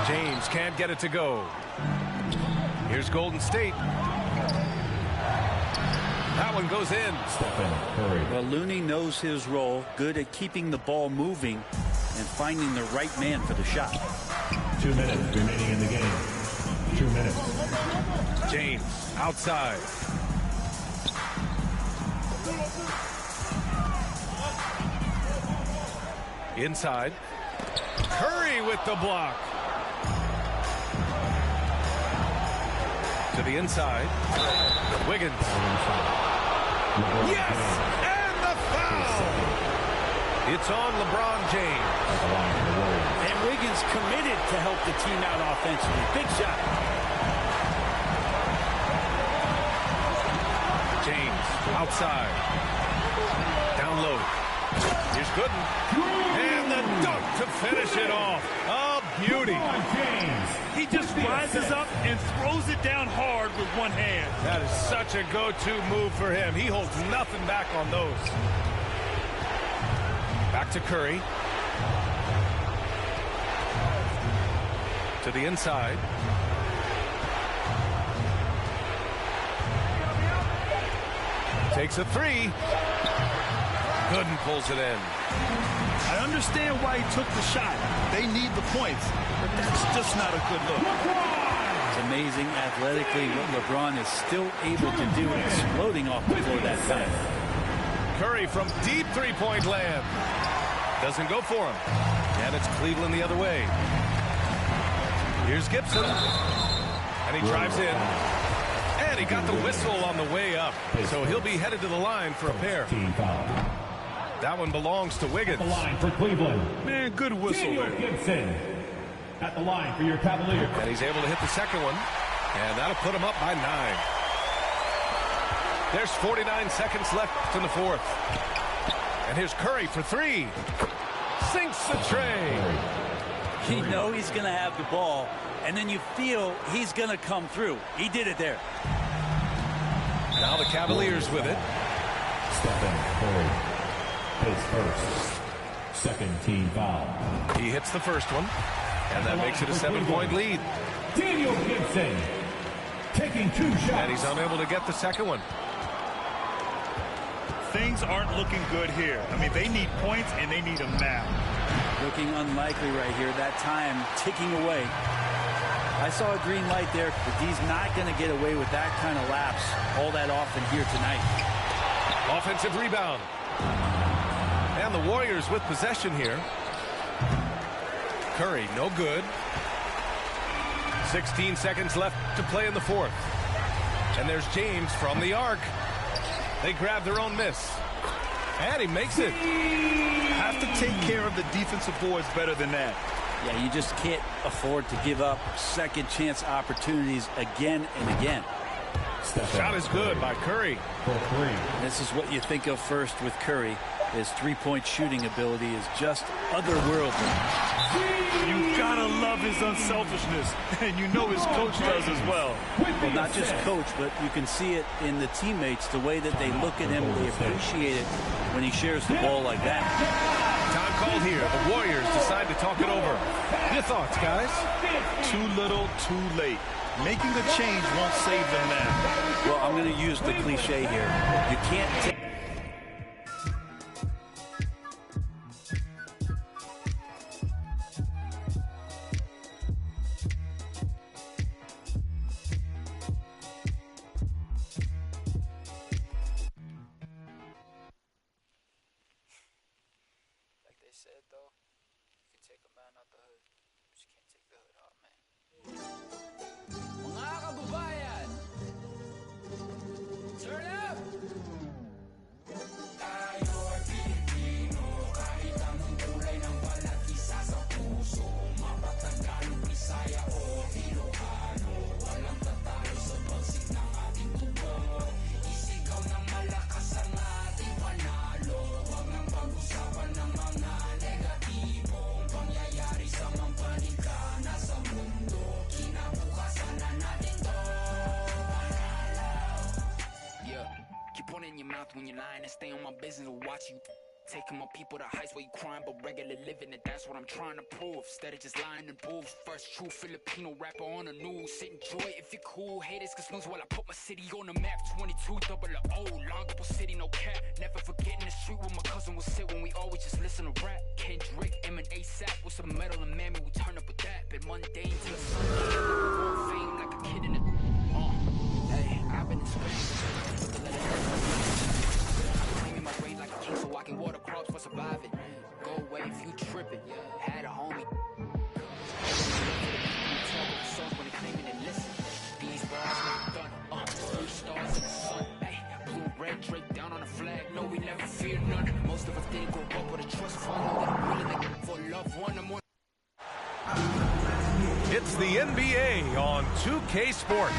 James can't get it to go. Here's Golden State. That one goes in. Well, Looney knows his role, good at keeping the ball moving and finding the right man for the shot. 2 minutes remaining in the game. 2 minutes. James outside. Inside. Curry with the block. To the inside. Wiggins. Yes! And the foul! It's on LeBron James. And Wiggins committed to help the team out offensively. Big shot. James outside. Down low. Here's Gooden. And the dunk to finish it off. A beauty. He just rises up and throws it down hard with one hand. That is such a go-to move for him. He holds nothing back on those. Back to Curry. To the inside. Takes a three. Gooden pulls it in. I understand why he took the shot. They need the points, but that's just not a good look. It's amazing athletically what LeBron is still able to do, exploding off the floor that time. Curry from deep three-point land. Doesn't go for him. And it's Cleveland the other way. Here's Gibson. And he drives in. And he got the whistle on the way up. So he'll be headed to the line for a pair. That one belongs to Wiggins. The line for Cleveland. Man, good whistle there. Gibson at the line for your Cavaliers. And he's able to hit the second one. And that'll put him up by 9. There's 49 seconds left in the fourth. And here's Curry for three. Sinks the tray. You know he's going to have the ball, and then you feel he's going to come through. He did it there. Now the Cavaliers with it. Stephen Curry. His first. Second team foul. He hits the first one. And that makes it a 7-point lead. Daniel Gibson taking 2 shots. And he's unable to get the second one. Things aren't looking good here. I mean, they need points and they need them now. Looking unlikely right here. That time ticking away. I saw a green light there, but he's not going to get away with that kind of lapse all that often here tonight. Offensive rebound. And the Warriors with possession here. Curry, no good. 16 seconds left to play in the fourth. And there's James from the arc. They grab their own miss. And he makes it. Have to take care of the defensive boards better than that. Yeah, you just can't afford to give up second chance opportunities again and again. Shot is good by Curry. This is what you think of first with Curry. His three-point shooting ability is just otherworldly. You gotta love his unselfishness, and you know his coach does as well. Well, not just coach, but you can see it in the teammates, the way that they look at him. They appreciate it when he shares the ball like that. Time called here. The Warriors decide to talk it over. Your thoughts, guys? Too little, too late. Making the change won't save them now. Well, I'm going to use the cliche here. You can't take... Said though, you can take a man out the hood, but you can't take the hood out, man. Mga kababayan, turn up! Tayo ay Pilipino, kahit anong kulay ng balat, isa sa puso, mapatagano, Bisaya o Ilocano, walang tatalo sa bagsik ng ating tubo, isigaw ng malakas ang ating panalo, huwag nang pag-usapan ng mga in your mouth when you're lying and stay on my business or watch you taking my people to heights where you crying but regular living it. That's what I'm trying to prove. Instead of just lying and booth. First true Filipino rapper on the news. Sit enjoy if you're cool. Haters can snooze while I put my city on the map. 22 double O, Longapo City, no cap. Never forgetting the street where my cousin would sit when we always just listen to rap. Kendrick, M and ASAP with some metal and mammy, we turn up with that. Been mundane till the sun fame like a kid in it. Hey, I've been in space. My weight like a king so I can water crops for surviving. Go away if you tripping. Had a homie. When they claiming and listen. These bars never done. 3 stars in the sun. Hey, blue, red, Drake down on the flag. No, we never fear none. Most of us didn't grow up with a trust fund. Know that I'm willing for a loved one. I'm more. It's the NBA on 2K Sports.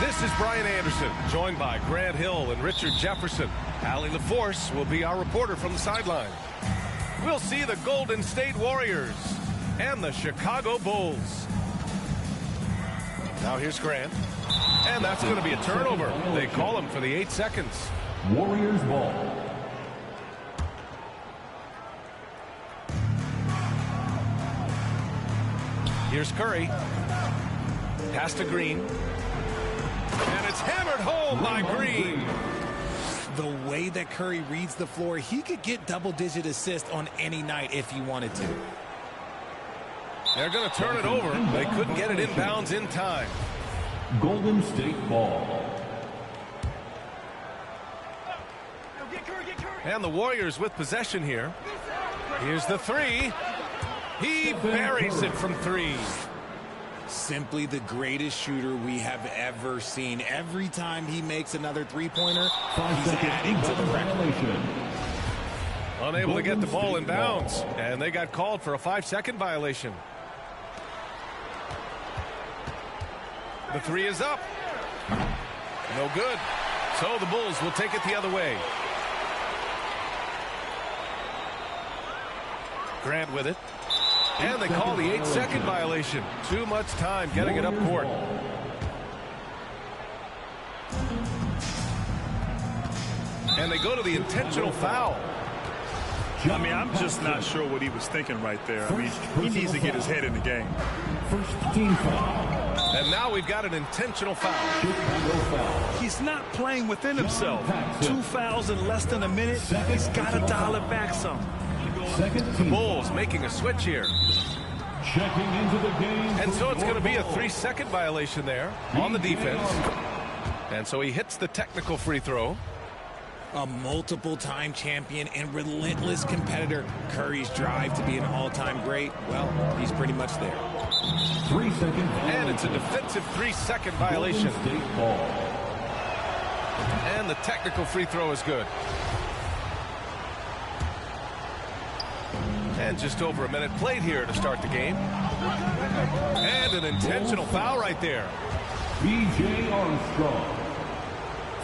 This is Brian Anderson, joined by Grant Hill and Richard Jefferson. Allie LaForce will be our reporter from the sideline. We'll see the Golden State Warriors and the Chicago Bulls. Now here's Grant. And that's going to be a turnover. They call him for the 8 seconds. Warriors ball. Here's Curry. Pass to Green. And it's hammered home by Green. The way that Curry reads the floor, he could get double-digit assists on any night if he wanted to. They're going to turn it over. They couldn't get it inbounds in time. Golden State ball. And the Warriors with possession here. Here's the three. He buries it from 3. Simply the greatest shooter we have ever seen. Every time he makes another three-pointer, he's adding to the record. Unable to get the ball in bounds, and they got called for a 5-second violation. The 3 is up. No good. So the Bulls will take it the other way. Grant with it. And they call the 8-second violation. Too much time getting it up court. And they go to the intentional foul. I mean, I'm just not sure what he was thinking right there. I mean, he needs to get his head in the game. First team foul. And now we've got an intentional foul. He's not playing within himself. 2 fouls in less than a minute. He's got to dial it back some. The Bulls making a switch here. Checking into the game. And so it's going to be a 3-second violation there on the defense. And so he hits the technical free throw. A multiple-time champion and relentless competitor. Curry's drive to be an all-time great, well, he's pretty much there. 3 seconds. And it's a defensive 3-second violation. And the technical free throw is good. And just over a minute played here to start the game. And an intentional foul right there. B.J. Armstrong.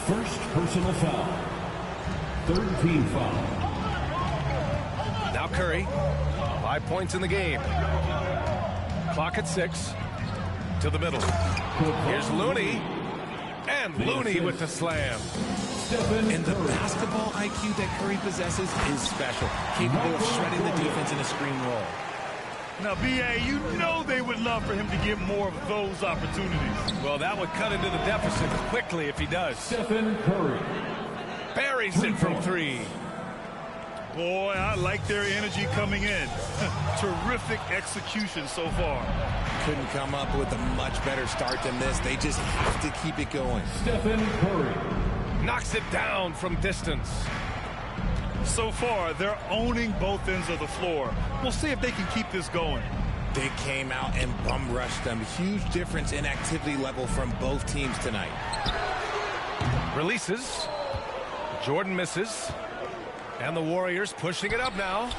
First personal foul. Third team foul. Now Curry. 5 points in the game. Clock at 6. To the middle. Here's Looney. And Looney with the slam. And the basketball IQ that Curry possesses is special. Capable of shredding the defense in a screen roll. Now, B.A., you know they would love for him to get more of those opportunities. Well, that would cut into the deficit quickly if he does. Stephen Curry. Buries it from 3. Boy, I like their energy coming in. Terrific execution so far. Couldn't come up with a much better start than this. They just have to keep it going. Stephen Curry. Knocks it down from distance. So far, they're owning both ends of the floor. We'll see if they can keep this going. They came out and bum rushed them. Huge difference in activity level from both teams tonight. Releases. Jordan misses. And the Warriors pushing it up now.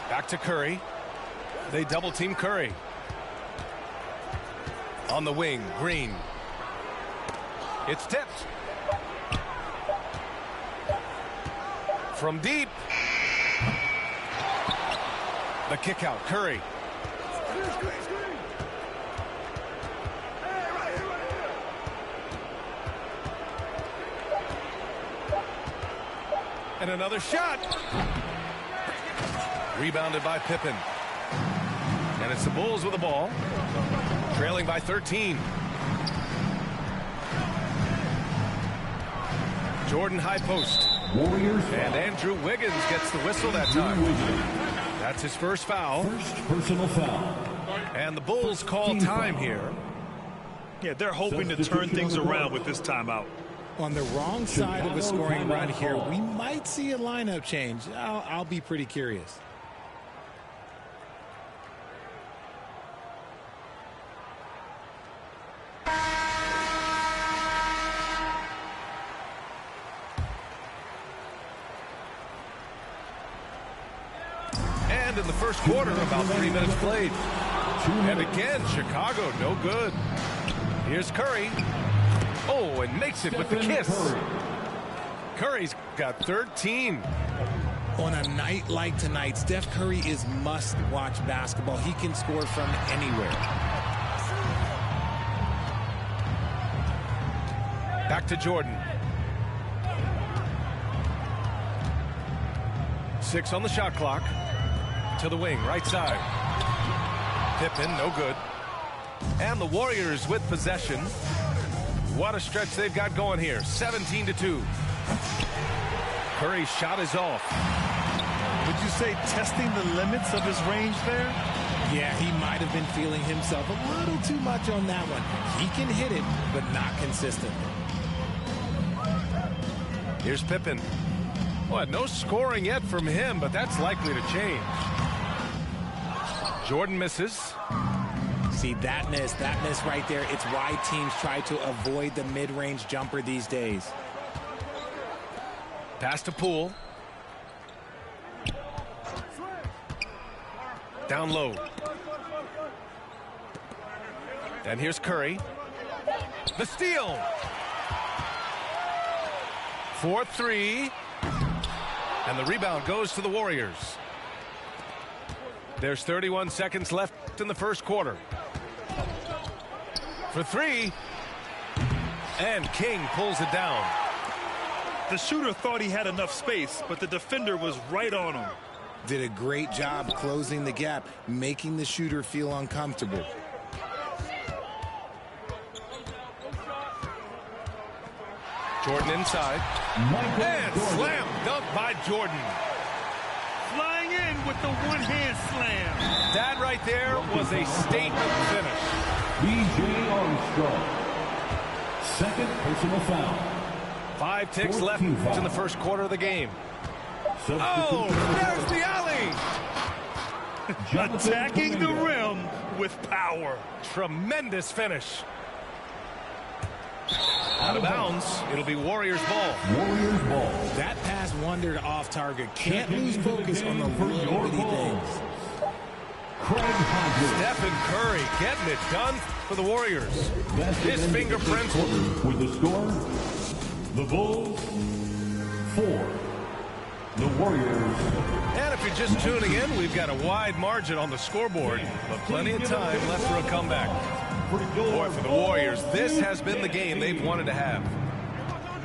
Back to Curry. They double team Curry. On the wing, Green. It's tipped. From deep. The kick out, Curry. And another shot. Rebounded by Pippen. And it's the Bulls with the ball. Trailing by 13. Jordan high post. Warriors. And Andrew Wiggins gets the whistle that time. That's his first foul. First personal foul. And the Bulls call time here. Yeah, they're hoping to turn things around with this timeout. On the wrong side of a scoring run here, we might see a lineup change. I'll be pretty curious. And in the first quarter, about 3 minutes played. And again, Chicago, no good. Here's Curry. Oh, and makes it with the kiss. Curry's got 13. On a night like tonight, Steph Curry is must-watch basketball. He can score from anywhere. Back to Jordan. 6 on the shot clock. To the wing, right side. Pippen, no good. And the Warriors with possession. What a stretch they've got going here. 17-2. Curry's shot is off. Would you say testing the limits of his range there? Yeah, he might have been feeling himself a little too much on that one. He can hit it, but not consistently. Here's Pippen. Well, no scoring yet from him, but that's likely to change. Jordan misses. See, that miss right there, it's why teams try to avoid the mid-range jumper these days. Pass to Poole. Down low. And here's Curry. The steal. 4-3. And the rebound goes to the Warriors. There's 31 seconds left in the first quarter. For 3. And King pulls it down. The shooter thought he had enough space, but the defender was right on him. Did a great job closing the gap, making the shooter feel uncomfortable. Jordan inside. And slam dunk by Jordan. Flying in with the one-hand slam. That right there was a statement finish. B.J. Armstrong. Second personal foul. 5 ticks left in the first quarter of the game. Oh, there's the alley. Attacking the rim with power. Tremendous finish. Out of bounds. It'll be Warriors ball. Warriors ball. That pass wandered off target. Can't lose focus on the little bitty things. Stephen Curry getting it done for the Warriors. His fingerprints. With the score, the Bulls 4. The Warriors. And if you're just tuning in, we've got a wide margin on the scoreboard, but plenty of time left for a comeback. Boy, for the Warriors, this has been the game they've wanted to have.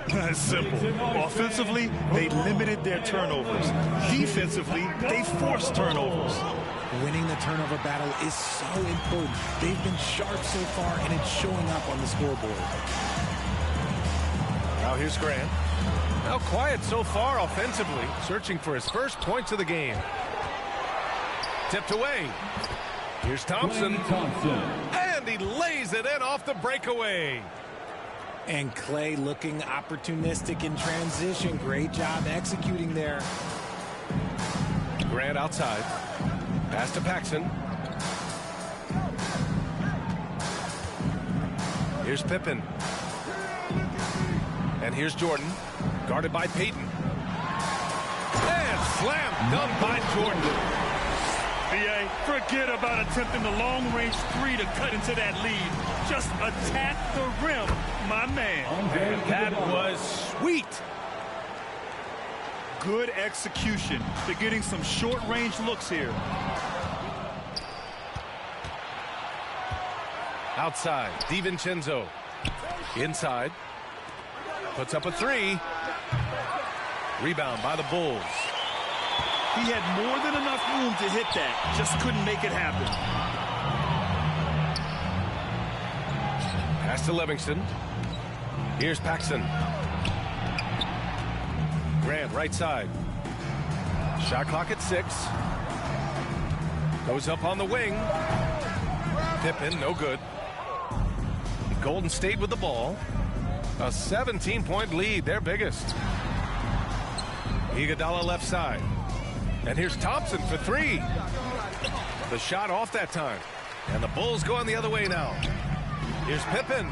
That's simple. Offensively, they limited their turnovers. Defensively, they forced turnovers. Winning the turnover battle is so important. They've been sharp so far, and it's showing up on the scoreboard. Now here's Grant. Now quiet so far offensively, searching for his first points of the game. Tipped away. Here's Thompson. And he lays it in off the breakaway. And Clay looking opportunistic in transition. Great job executing there. Grant outside. Pass to Paxson. Here's Pippen. And here's Jordan. Guarded by Payton. And slam done by Jordan. B.A., forget about attempting the long-range 3 to cut into that lead. Just attack the rim, my man. And that was sweet. Good execution. They're getting some short-range looks here. Outside, DiVincenzo. Inside. Puts up a 3. Rebound by the Bulls. He had more than enough room to hit that. Just couldn't make it happen. Pass to Livingston. Here's Paxson. Grant right side. Shot clock at 6. Goes up on the wing. Pippen, no good. Golden State with the ball. A 17-point lead, their biggest. Iguodala left side. And here's Thompson for 3. The shot off that time. And the Bulls going the other way now. Here's Pippen.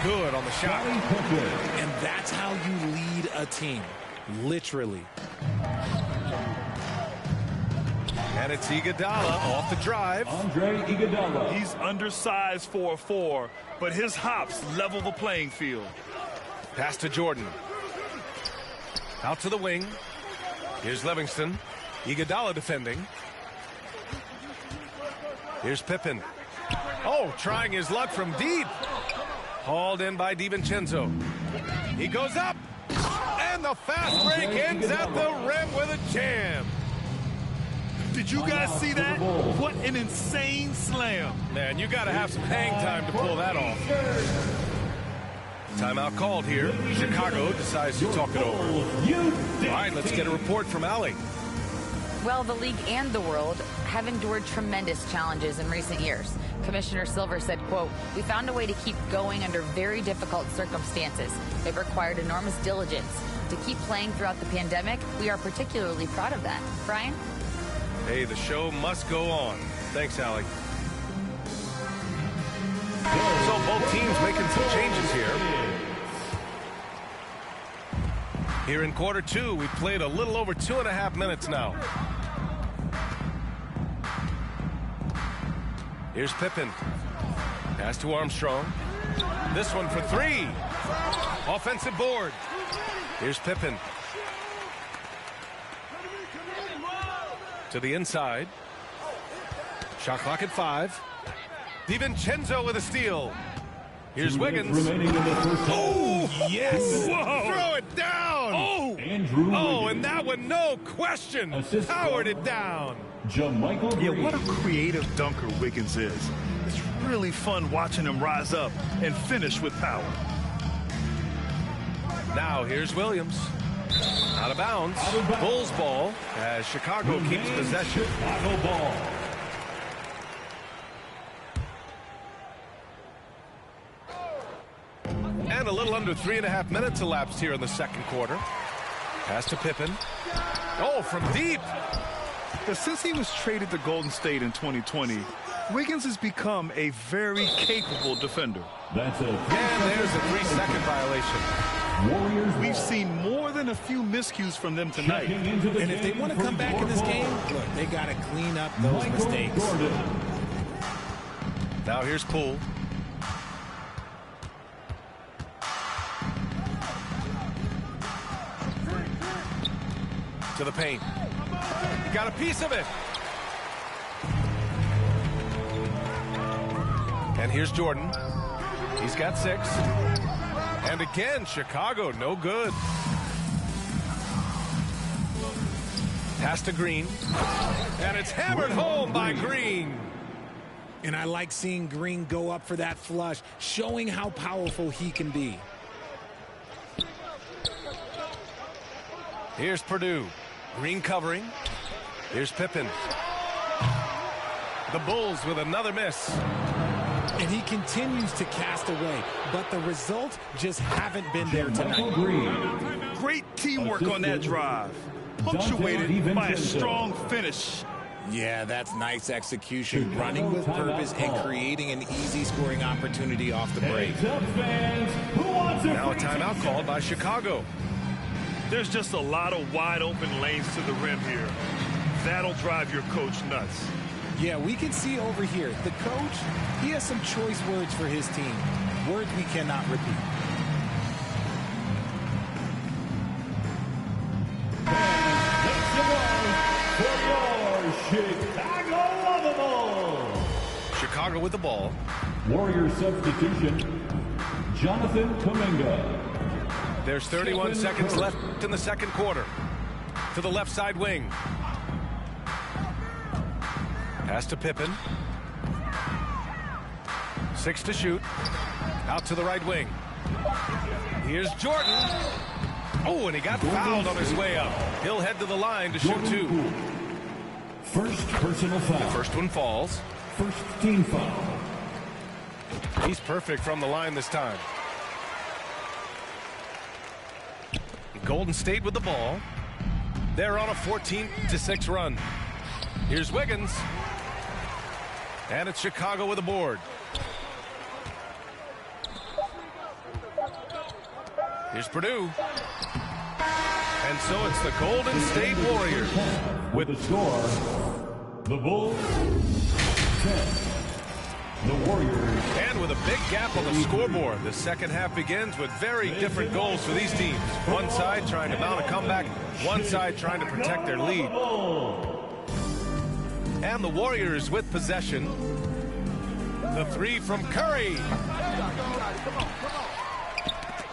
Good on the shot. And that's how you lead a team. Literally. And it's Iguodala off the drive. Andre Iguodala. He's undersized for a 4, but his hops level the playing field. Pass to Jordan. Out to the wing. Here's Livingston. Iguodala defending. Here's Pippen. Oh, trying his luck from deep. Hauled in by DiVincenzo. He goes up. And the fast break ends at the rim with a jam. Did you guys see that? What an insane slam. Man, you got to have some hang time to pull that off. Timeout called here. Chicago decides to talk it over. All right, let's get a report from Allie. Well, the league and the world have endured tremendous challenges in recent years. Commissioner Silver said, quote, "We found a way to keep going under very difficult circumstances. It required enormous diligence. To keep playing throughout the pandemic, we are particularly proud of that." Brian? Hey, the show must go on. Thanks, Allie. So both teams making some changes here. Here in quarter 2, we've played a little over 2.5 minutes now. Here's Pippen. Pass to Armstrong. This one for 3. Offensive board. Here's Pippen. To the inside. Shot clock at 5. DiVincenzo with a steal. Here's Wiggins. Oh, yes. Whoa. Throw it down. Oh, and that one, no question, powered it down. Yeah, what a creative dunker Wiggins is. It's really fun watching him rise up and finish with power. Now here's Williams. Out of bounds. Bulls ball as Chicago keeps possession. Chicago ball. And a little little under 3.5 minutes elapsed here in the second quarter. Pass to Pippen. Oh, from deep. Since he was traded to Golden State in 2020, Wiggins has become a very capable defender. And there's a 3-second violation. We've seen more than a few miscues from them tonight. And if they want to come back in this game, look, they got to clean up those mistakes. Now here's Poole. To the paint. He got a piece of it. And here's Jordan. He's got 6. And again, Chicago, no good. Pass to Green. And it's hammered home by Green. And I like seeing Green go up for that flush, showing how powerful he can be. Here's Purdue. Green covering. Here's Pippen. The Bulls with another miss. And he continues to cast away, but the results just haven't been there tonight. Great teamwork on that drive, punctuated by a strong finish. Yeah, that's nice execution, running with purpose and creating an easy scoring opportunity off the break. Now a timeout called by Chicago. There's just a lot of wide open lanes to the rim here. That'll drive your coach nuts. Yeah, we can see over here, the coach, he has some choice words for his team. Words we cannot repeat. Chicago with the ball. Warriors substitution, Jonathan Kuminga. There's 31 seconds left in the second quarter. To the left side wing. Pass to Pippen. 6 to shoot. Out to the right wing. Here's Jordan. Oh, and he got fouled on his way up. He'll head to the line to shoot 2. First personal foul. The first one falls. First team foul. He's perfect from the line this time. Golden State with the ball. They're on a 14-6 run. Here's Wiggins. And it's Chicago with a board. Here's Purdue. And so it's the Golden State Warriors. With the score, the Bulls 10. The Warriors. And with a big gap on the scoreboard, the second half begins with very different goals for these teams. One side trying to mount a comeback, one side trying to protect their lead. And the Warriors with possession. The 3 from Curry.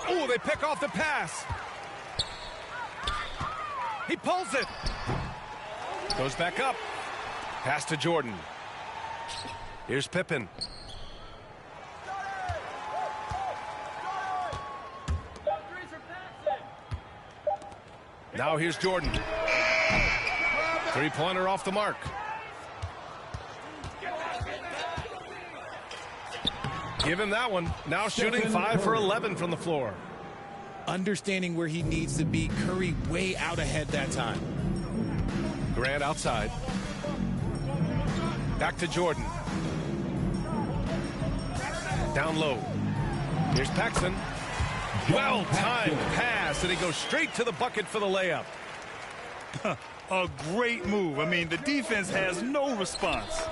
Oh, they pick off the pass. He pulls it. Goes back up. Pass to Jordan. Here's Pippen. Now here's Jordan. 3-pointer off the mark. Give him that one. Now shooting 5 for 11 from the floor. Understanding where he needs to be. Curry way out ahead that time. Grant outside. Back to Jordan. Down low. Here's Paxson. Well-timed pass, and he goes straight to the bucket for the layup. A great move. I mean, the defense has no response.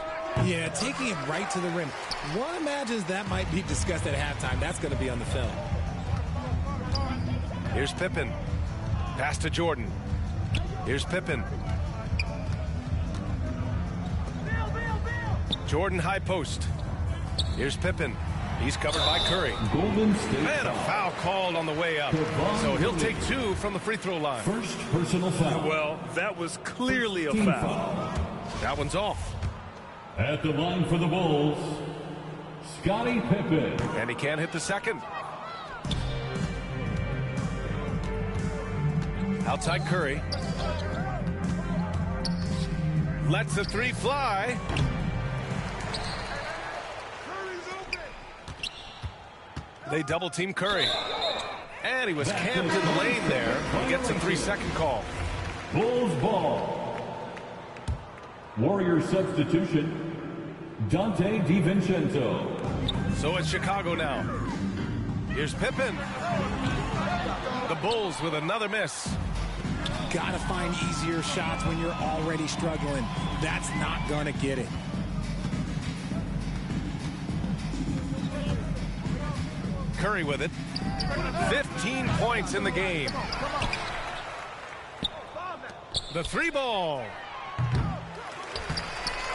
Yeah, taking it right to the rim. One imagines that might be discussed at halftime. That's going to be on the film. Here's Pippen. Pass to Jordan. Here's Pippen. Jordan high post. Here's Pippen. He's covered by Curry. Golden State. And a foul called on the way up. So he'll take 2 from the free throw line. First personal foul. Well, that was clearly a foul. That one's off. At the line for the Bulls, Scottie Pippen. And he can't hit the second. Outside Curry. Lets the 3 fly. They double team Curry. And he was camped in the lane there. He gets a 3-second call. Bulls ball. Warrior substitution, Dante DiVincenzo. So it's Chicago now. Here's Pippen. The Bulls with another miss. Gotta find easier shots when you're already struggling. That's not gonna get it. Curry with it. 15 points in the game. The 3-ball.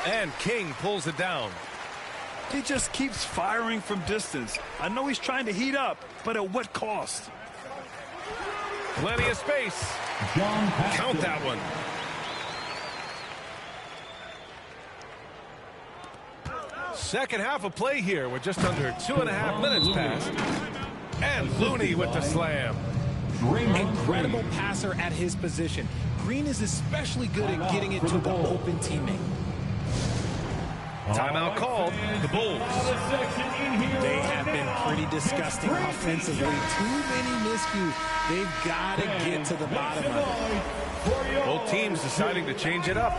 And King pulls it down. He just keeps firing from distance. I know he's trying to heat up, but at what cost? Plenty of space. Count that one. Second half of play here with just under 2.5 minutes passed. And Looney with the slam. Incredible passer at his position. Green is especially good at getting it to the open teammate. Timeout called. The Bulls. They have been pretty disgusting offensively. Too many miscues. They've got to get to the bottom of it. Both teams deciding to change it up.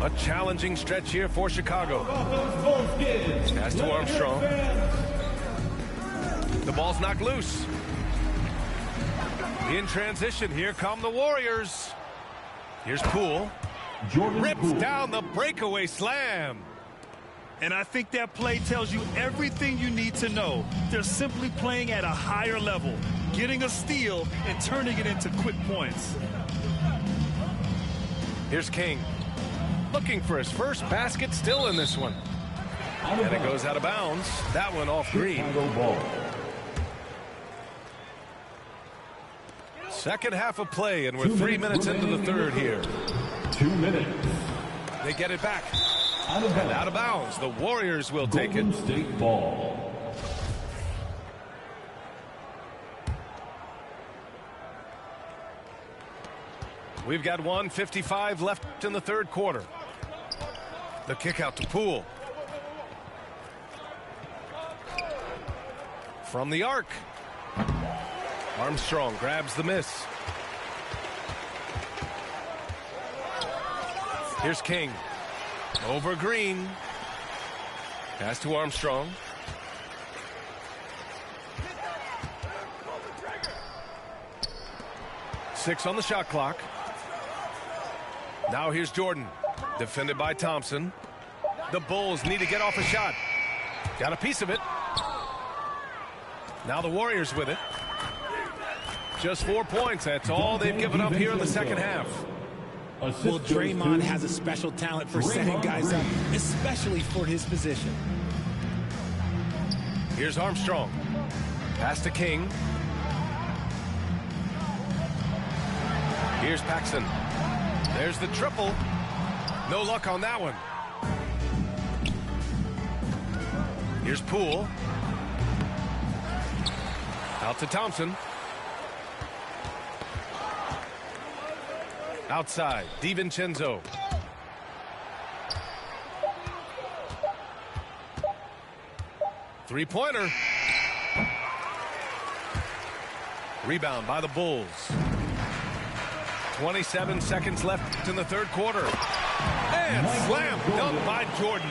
A challenging stretch here for Chicago. Pass to Armstrong. The ball's knocked loose. In transition, here come the Warriors. Here's Poole. Rips down the breakaway slam. And I think that play tells you everything you need to know. They're simply playing at a higher level, getting a steal and turning it into quick points. Here's King. Looking for his first basket, still in this one. And it goes out of bounds. That one off Green. Second half of play, and we're 3 minutes into the third here. 2 minutes. They get it back. And out of bounds. The Warriors will take it. Golden State ball. We've got 1:55 left in the third quarter. The kick out to Poole. From the arc. Armstrong grabs the miss. Here's King. Over Green. Pass to Armstrong. Six on the shot clock. Now here's Jordan. Defended by Thompson. The Bulls need to get off a shot. Got a piece of it. Now the Warriors with it. Just 4 points. That's all they've given up here in the second half. Well, Draymond has a special talent for setting guys up, especially for his position. Here's Armstrong. Pass to King. Here's Paxson. There's the triple. No luck on that one. Here's Poole. Out to Thompson. Outside, DiVincenzo. Three-pointer. Rebound by the Bulls. 27 seconds left in the third quarter. And slam dunk by Jordan.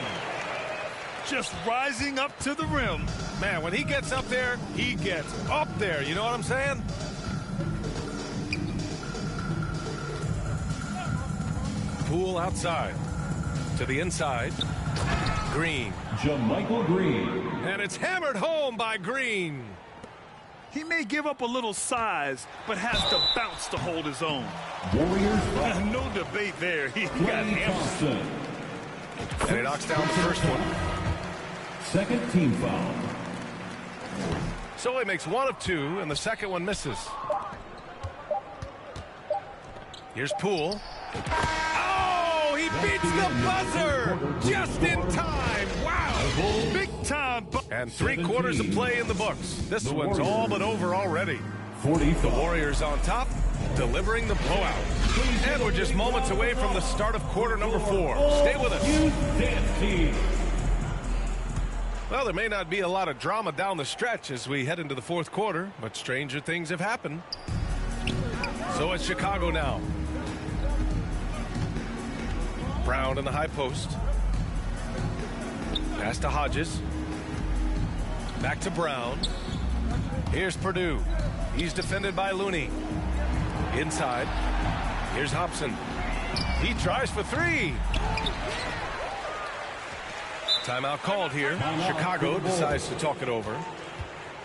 Just rising up to the rim. Man, when he gets up there, he gets up there. You know what I'm saying? Poole outside. To the inside. Green. JaMychal Green. And it's hammered home by Green. He may give up a little size, but has the bounce to hold his own. Warriors. No debate there. He got hammered. And he knocks down the first one. Second team foul. So he makes one of two, and the second one misses. Here's Poole. Oh, he beats the buzzer just in time. Wow. Big time. And 3 quarters of play in the books. This one's all but over already. 45. The Warriors on top, delivering the blowout. And we're just moments away from the start of quarter number 4. Stay with us. Well, there may not be a lot of drama down the stretch as we head into the fourth quarter, but stranger things have happened. So it's Chicago now. Brown in the high post. Pass to Hodges. Back to Brown. Here's Purdue. He's defended by Looney. Inside. Here's Hobson. He tries for three. Timeout called here. Chicago decides to talk it over.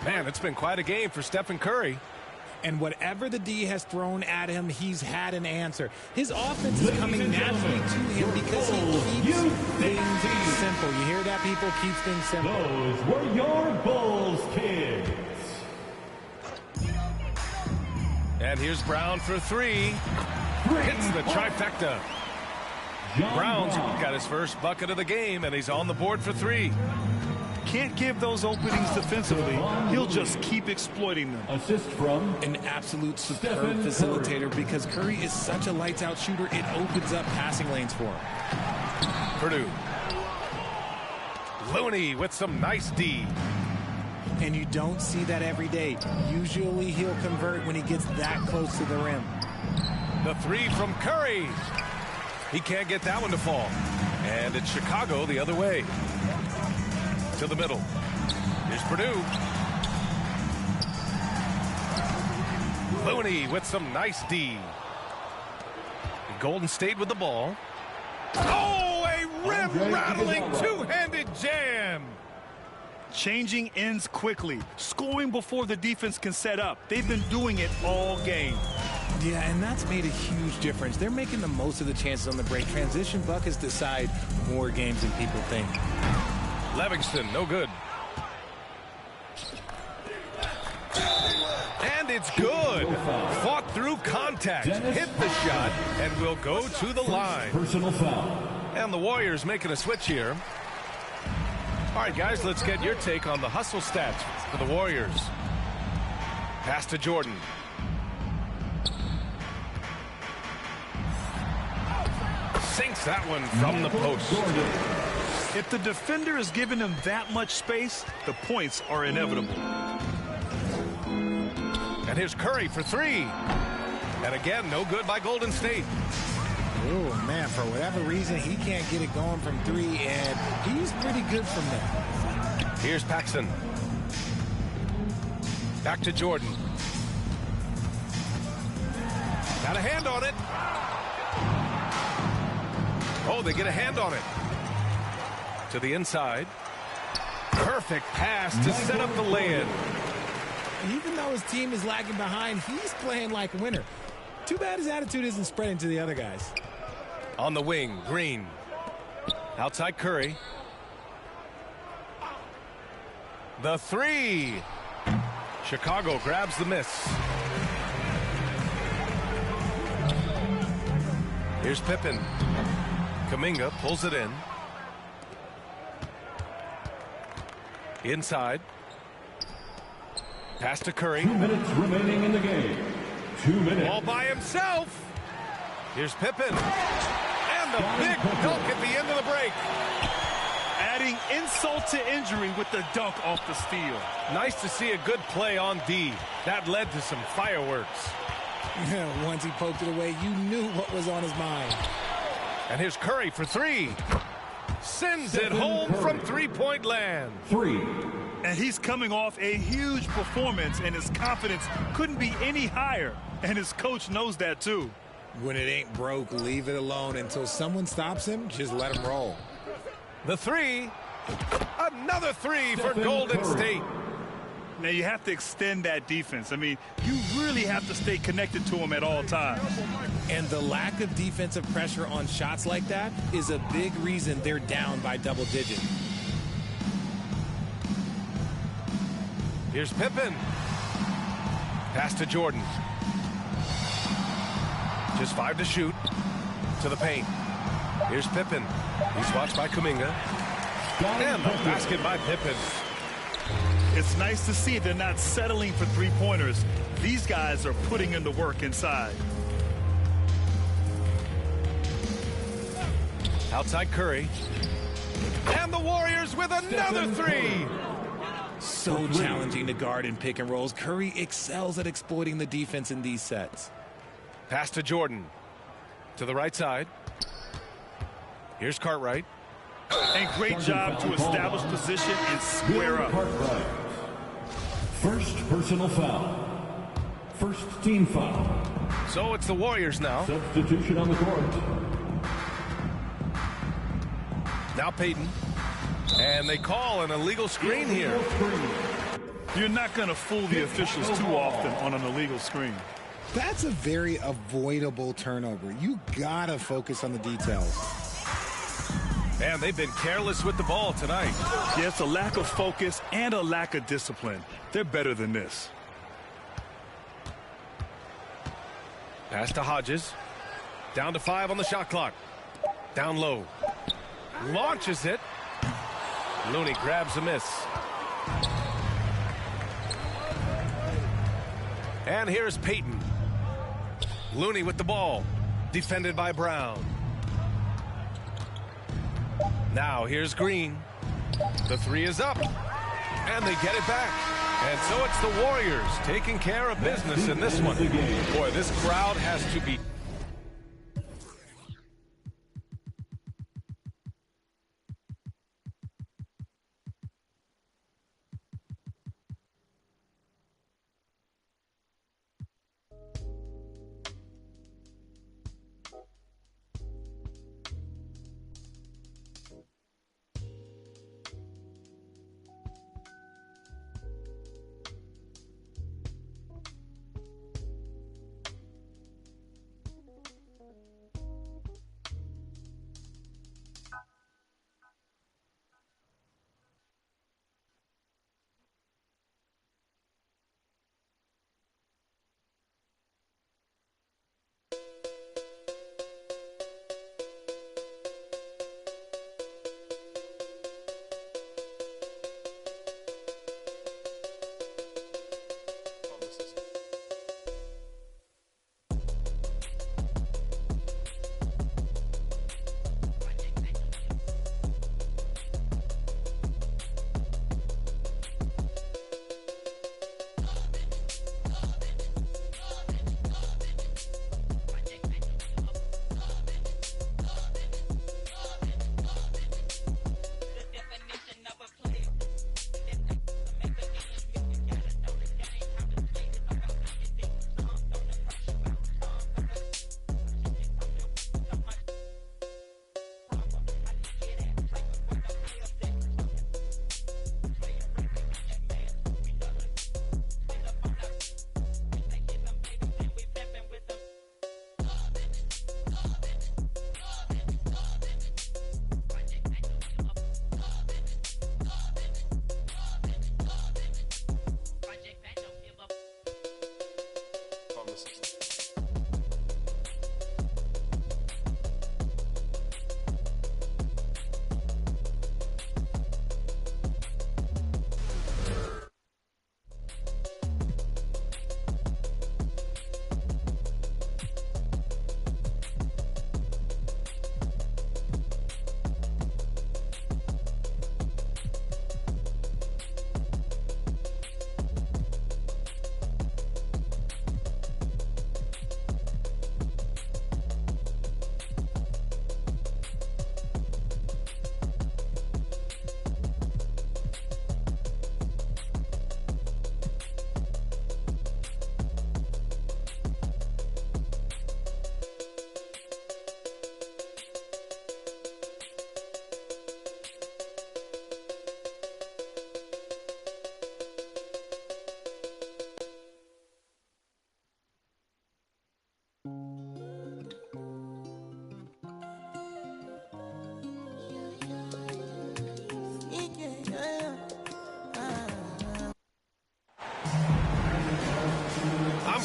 Man, it's been quite a game for Stephen Curry. And whatever the D has thrown at him, he's had an answer. His offense is coming naturally to him because he keeps things simple. You hear that, people? Keeps things simple. Those were your Bulls kids. And here's Brown for three. Hits the trifecta. Brown's got his first bucket of the game, and he's on the board for three. Can't give those openings defensively. He'll just keep exploiting them. Assist from an absolute superb facilitator because Curry is such a lights-out shooter. It opens up passing lanes for him. Purdue. Looney with some nice D. And you don't see that every day. Usually he'll convert when he gets that close to the rim. The three from Curry. He can't get that one to fall. And it's Chicago the other way. To the middle. Here's Purdue. Looney with some nice D. Golden State with the ball. Oh, a rim-rattling two-handed jam. Changing ends quickly. Scoring before the defense can set up. They've been doing it all game. Yeah, and that's made a huge difference. They're making the most of the chances on the break. Transition buckets decide more games than people think. Livingston, no good. And it's good. Fought through contact, hit the shot, and will go to the line. Personal foul. And the Warriors making a switch here. All right, guys, let's get your take on the hustle stats for the Warriors. Pass to Jordan. Sinks that one from the post. If the defender is giving him that much space, the points are inevitable. And here's Curry for three. And again, no good by Golden State. Oh, man, for whatever reason, he can't get it going from three, and he's pretty good from there. Here's Paxson. Back to Jordan. Got a hand on it. Oh, they get a hand on it. To the inside. Perfect pass to set up the lay-in. Even though his team is lagging behind, he's playing like a winner. Too bad his attitude isn't spreading to the other guys. On the wing, Green. Outside Curry. The three. Chicago grabs the miss. Here's Pippen. Kuminga pulls it in. Inside. Pass to Curry. 2 minutes remaining in the game. 2 minutes. All by himself. Here's Pippen. And the big dunk at the end of the break. Adding insult to injury with the dunk off the steal. Nice to see a good play on D. That led to some fireworks. Once he poked it away, you knew what was on his mind. And here's Curry for three. Sends it home from three-point land. 3. And he's coming off a huge performance, and his confidence couldn't be any higher. And his coach knows that, too. When it ain't broke, leave it alone. Until someone stops him, just let him roll. The three. Another three for Golden State. Now, you have to extend that defense. I mean, you really have to stay connected to him at all times. And the lack of defensive pressure on shots like that is a big reason they're down by double digits. Here's Pippen. Pass to Jordan. Just 5 to shoot. To the paint. Here's Pippen. He's watched by Kuminga. And the basket by Pippen. It's nice to see they're not settling for three-pointers. These guys are putting in the work inside. Outside Curry. And the Warriors with another three. So challenging to guard in pick and rolls. Curry excels at exploiting the defense in these sets. Pass to Jordan. To the right side. Here's Cartwright. And great job to establish position and square up. First personal foul. First team foul. So it's the Warriors now. Substitution on the court. Now Payton. And they call an illegal screen here. You're not going to fool the officials too often on an illegal screen. That's a very avoidable turnover. You gotta focus on the details. And they've been careless with the ball tonight. Yeah, it's a lack of focus and a lack of discipline. They're better than this. Pass to Hodges. Down to 5 on the shot clock. Down low. Launches it. Looney grabs a miss. And here's Payton. Looney with the ball. Defended by Brown. Now here's Green. The three is up. And they get it back. And so it's the Warriors taking care of business in this one. Boy, this crowd has to be...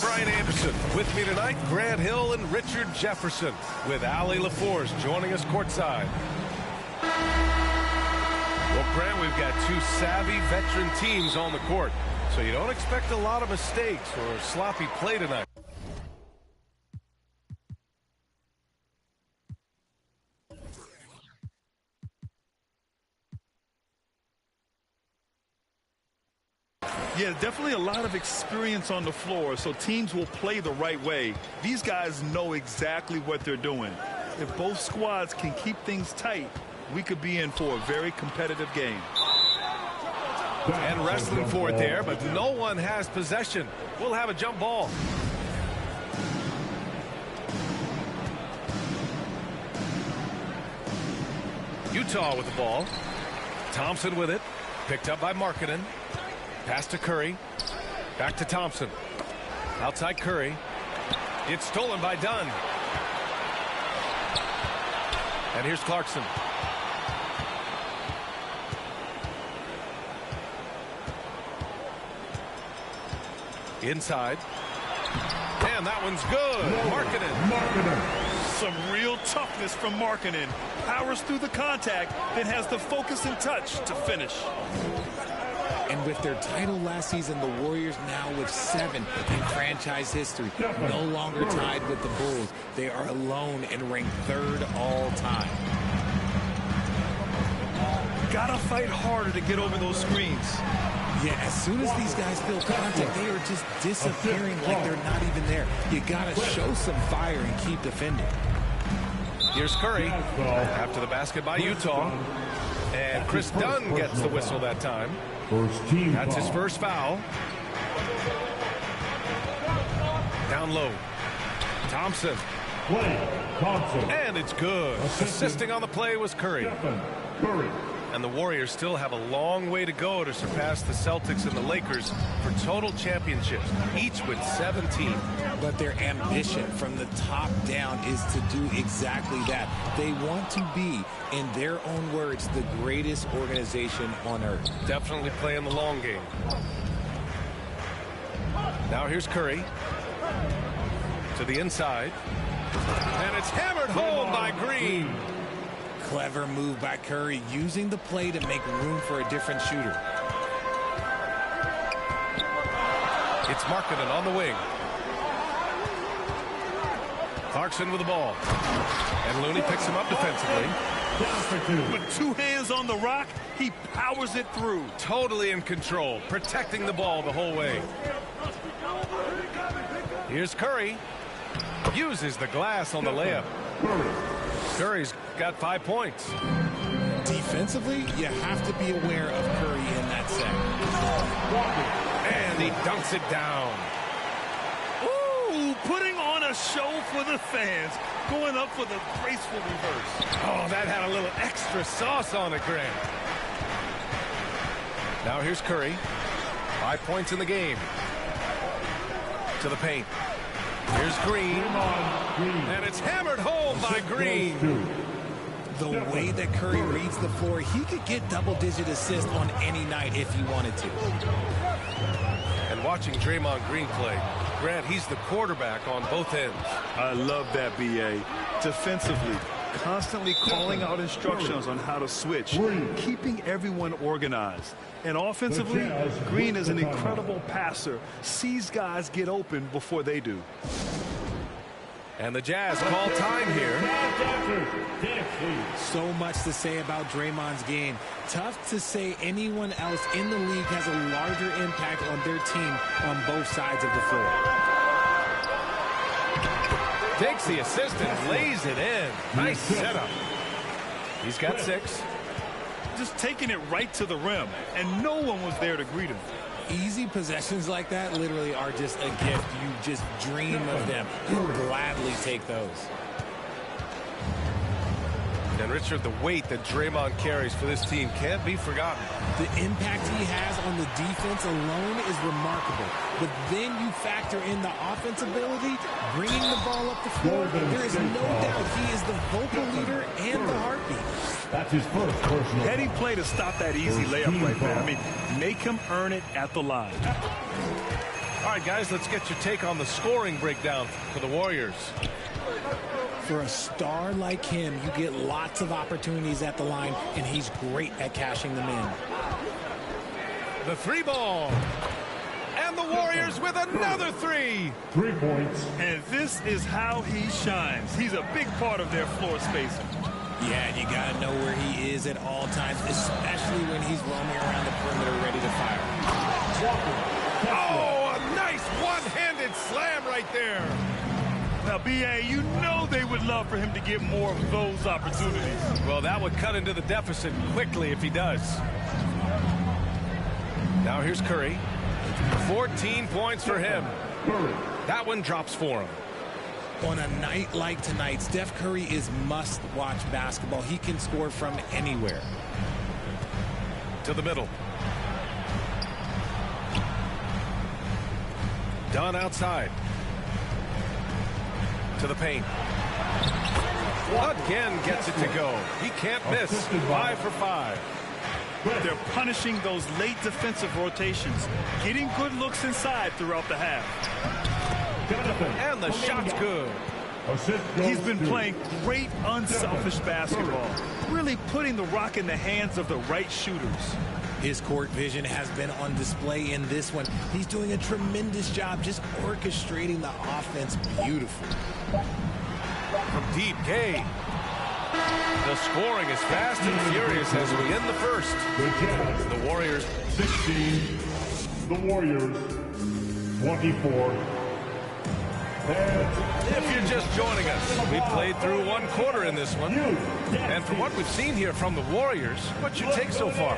Brian Anderson. With me tonight, Grant Hill and Richard Jefferson, with Allie LaForce joining us courtside. Well, Grant, we've got two savvy veteran teams on the court, so you don't expect a lot of mistakes or sloppy play tonight. Yeah, definitely a lot of experience on the floor, so teams will play the right way. These guys know exactly what they're doing. If both squads can keep things tight, we could be in for a very competitive game. And wrestling for it there, but no one has possession. We'll have a jump ball. Utah with the ball. Thompson with it. Picked up by Markkanen. Pass to Curry. Back to Thompson. Outside Curry. It's stolen by Dunn. And here's Clarkson. Inside. And that one's good. Markkanen. Some real toughness from Markkanen. Powers through the contact, then has the focus and touch to finish. And with their title last season, the Warriors now with 7 in franchise history. No longer tied with the Bulls. They are alone and ranked 3rd all time. Gotta fight harder to get over those screens. Yeah, as soon as these guys feel contact, they are just disappearing like they're not even there. You gotta show some fire and keep defending. Here's Curry after the basket by Utah. And Chris Dunn gets the whistle that time. That's his first foul. Down low. Thompson. And it's good. Assisting on the play was Curry. And the Warriors still have a long way to go to surpass the Celtics and the Lakers for total championships, each with 17. But their ambition from the top down is to do exactly that. They want to be, in their own words, the greatest organization on earth. Definitely playing the long game. Now here's Curry. To the inside. And it's hammered home by Green. Clever move by Curry, using the play to make room for a different shooter. It's Markkanen on the wing. Clarkson with the ball. And Looney picks him up defensively. With 2 hands on the rock, he powers it through. Totally in control, protecting the ball the whole way. Here's Curry. Uses the glass on the layup. Curry's got 5 points. Defensively, you have to be aware of Curry in that set. And he dunks it down. Ooh, putting on a show for the fans. Going up for the graceful reverse. Oh, that had a little extra sauce on it, Grant. Now here's Curry. 5 points in the game. To the paint. Here's Green. And it's hammered home by Green. The way that Curry reads the floor, he could get double-digit assists on any night if he wanted to. And watching Draymond Green play, Grant, he's the quarterback on both ends. I love that, B.A. Defensively, constantly calling out instructions on how to switch, keeping everyone organized. And offensively, Green is an incredible passer, sees guys get open before they do. And the Jazz call time here. So much to say about Draymond's game. Tough to say anyone else in the league has a larger impact on their team on both sides of the floor. Takes the assist and lays it in. Nice setup. He's got 6. Just taking it right to the rim, and no one was there to greet him. Easy possessions like that literally are just a gift. You just dream of them. You'll gladly take those. And Richard, the weight that Draymond carries for this team can't be forgotten. The impact he has on the defense alone is remarkable. But then you factor in the offense ability, bringing the ball up the floor. There is no doubt he is the vocal leader and the heartbeat. That's his first personal. Heady play to stop that easy layup right there. I mean, make him earn it at the line. All right, guys, let's get your take on the scoring breakdown for the Warriors. For a star like him, you get lots of opportunities at the line, and he's great at cashing them in. The 3 ball. And the Warriors with another 3. 3 points. And this is how he shines. He's a big part of their floor spacing. Yeah, and you got to know where he is at all times, especially when he's roaming around the perimeter ready to fire. Oh, a nice one-handed slam right there. Now, B.A., you know they would love for him to get more of those opportunities. Well, that would cut into the deficit quickly if he does. Now here's Curry. 14 points for him. That one drops for him. On a night like tonight, Steph Curry is must-watch basketball. He can score from anywhere. To the middle. Dunn outside. To the paint. Again gets it to go. He can't miss. 5 for 5. They're punishing those late defensive rotations, getting good looks inside throughout the half. And the shot's good. He's been playing great unselfish basketball, really putting the rock in the hands of the right shooters. His court vision has been on display in this one. He's doing a tremendous job just orchestrating the offense beautifully. From deep, Gay. The scoring is fast and furious as we end the first. The Warriors 16, the Warriors 24. If you're just joining us, we played through one quarter in this one. And from what we've seen here from the Warriors, what's your take so far?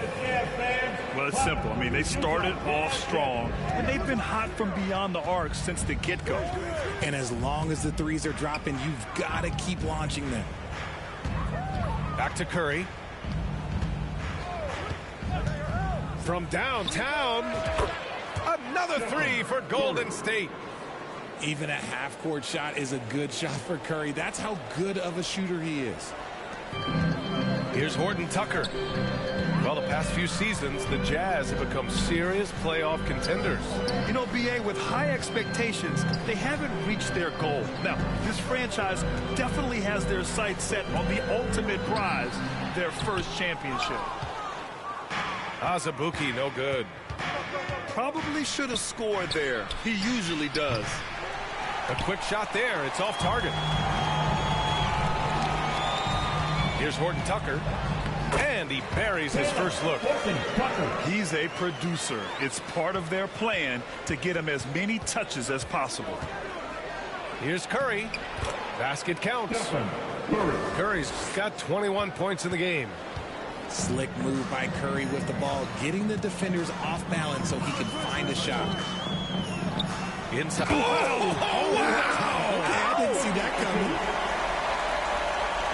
Well, it's simple. I mean, they started off strong, and they've been hot from beyond the arc since the get-go. And as long as the threes are dropping, you've got to keep launching them. Back to Curry. From downtown, another three for Golden State. Even a half-court shot is a good shot for Curry. That's how good of a shooter he is. Here's Horton Tucker. Well, the past few seasons, the Jazz have become serious playoff contenders. You know, B.A., with high expectations, they haven't reached their goal. Now, this franchise definitely has their sights set on the ultimate prize, their first championship. Azubuike, no good. Probably should have scored there. He usually does. A quick shot there. It's off target. Here's Horton Tucker. And he buries his first look. He's a producer. It's part of their plan to get him as many touches as possible. Here's Curry. Basket counts. Curry's got 21 points in the game. Slick move by Curry with the ball, getting the defenders off balance so he can find a shot. Inside. Oh, wow. Okay, I didn't see that coming.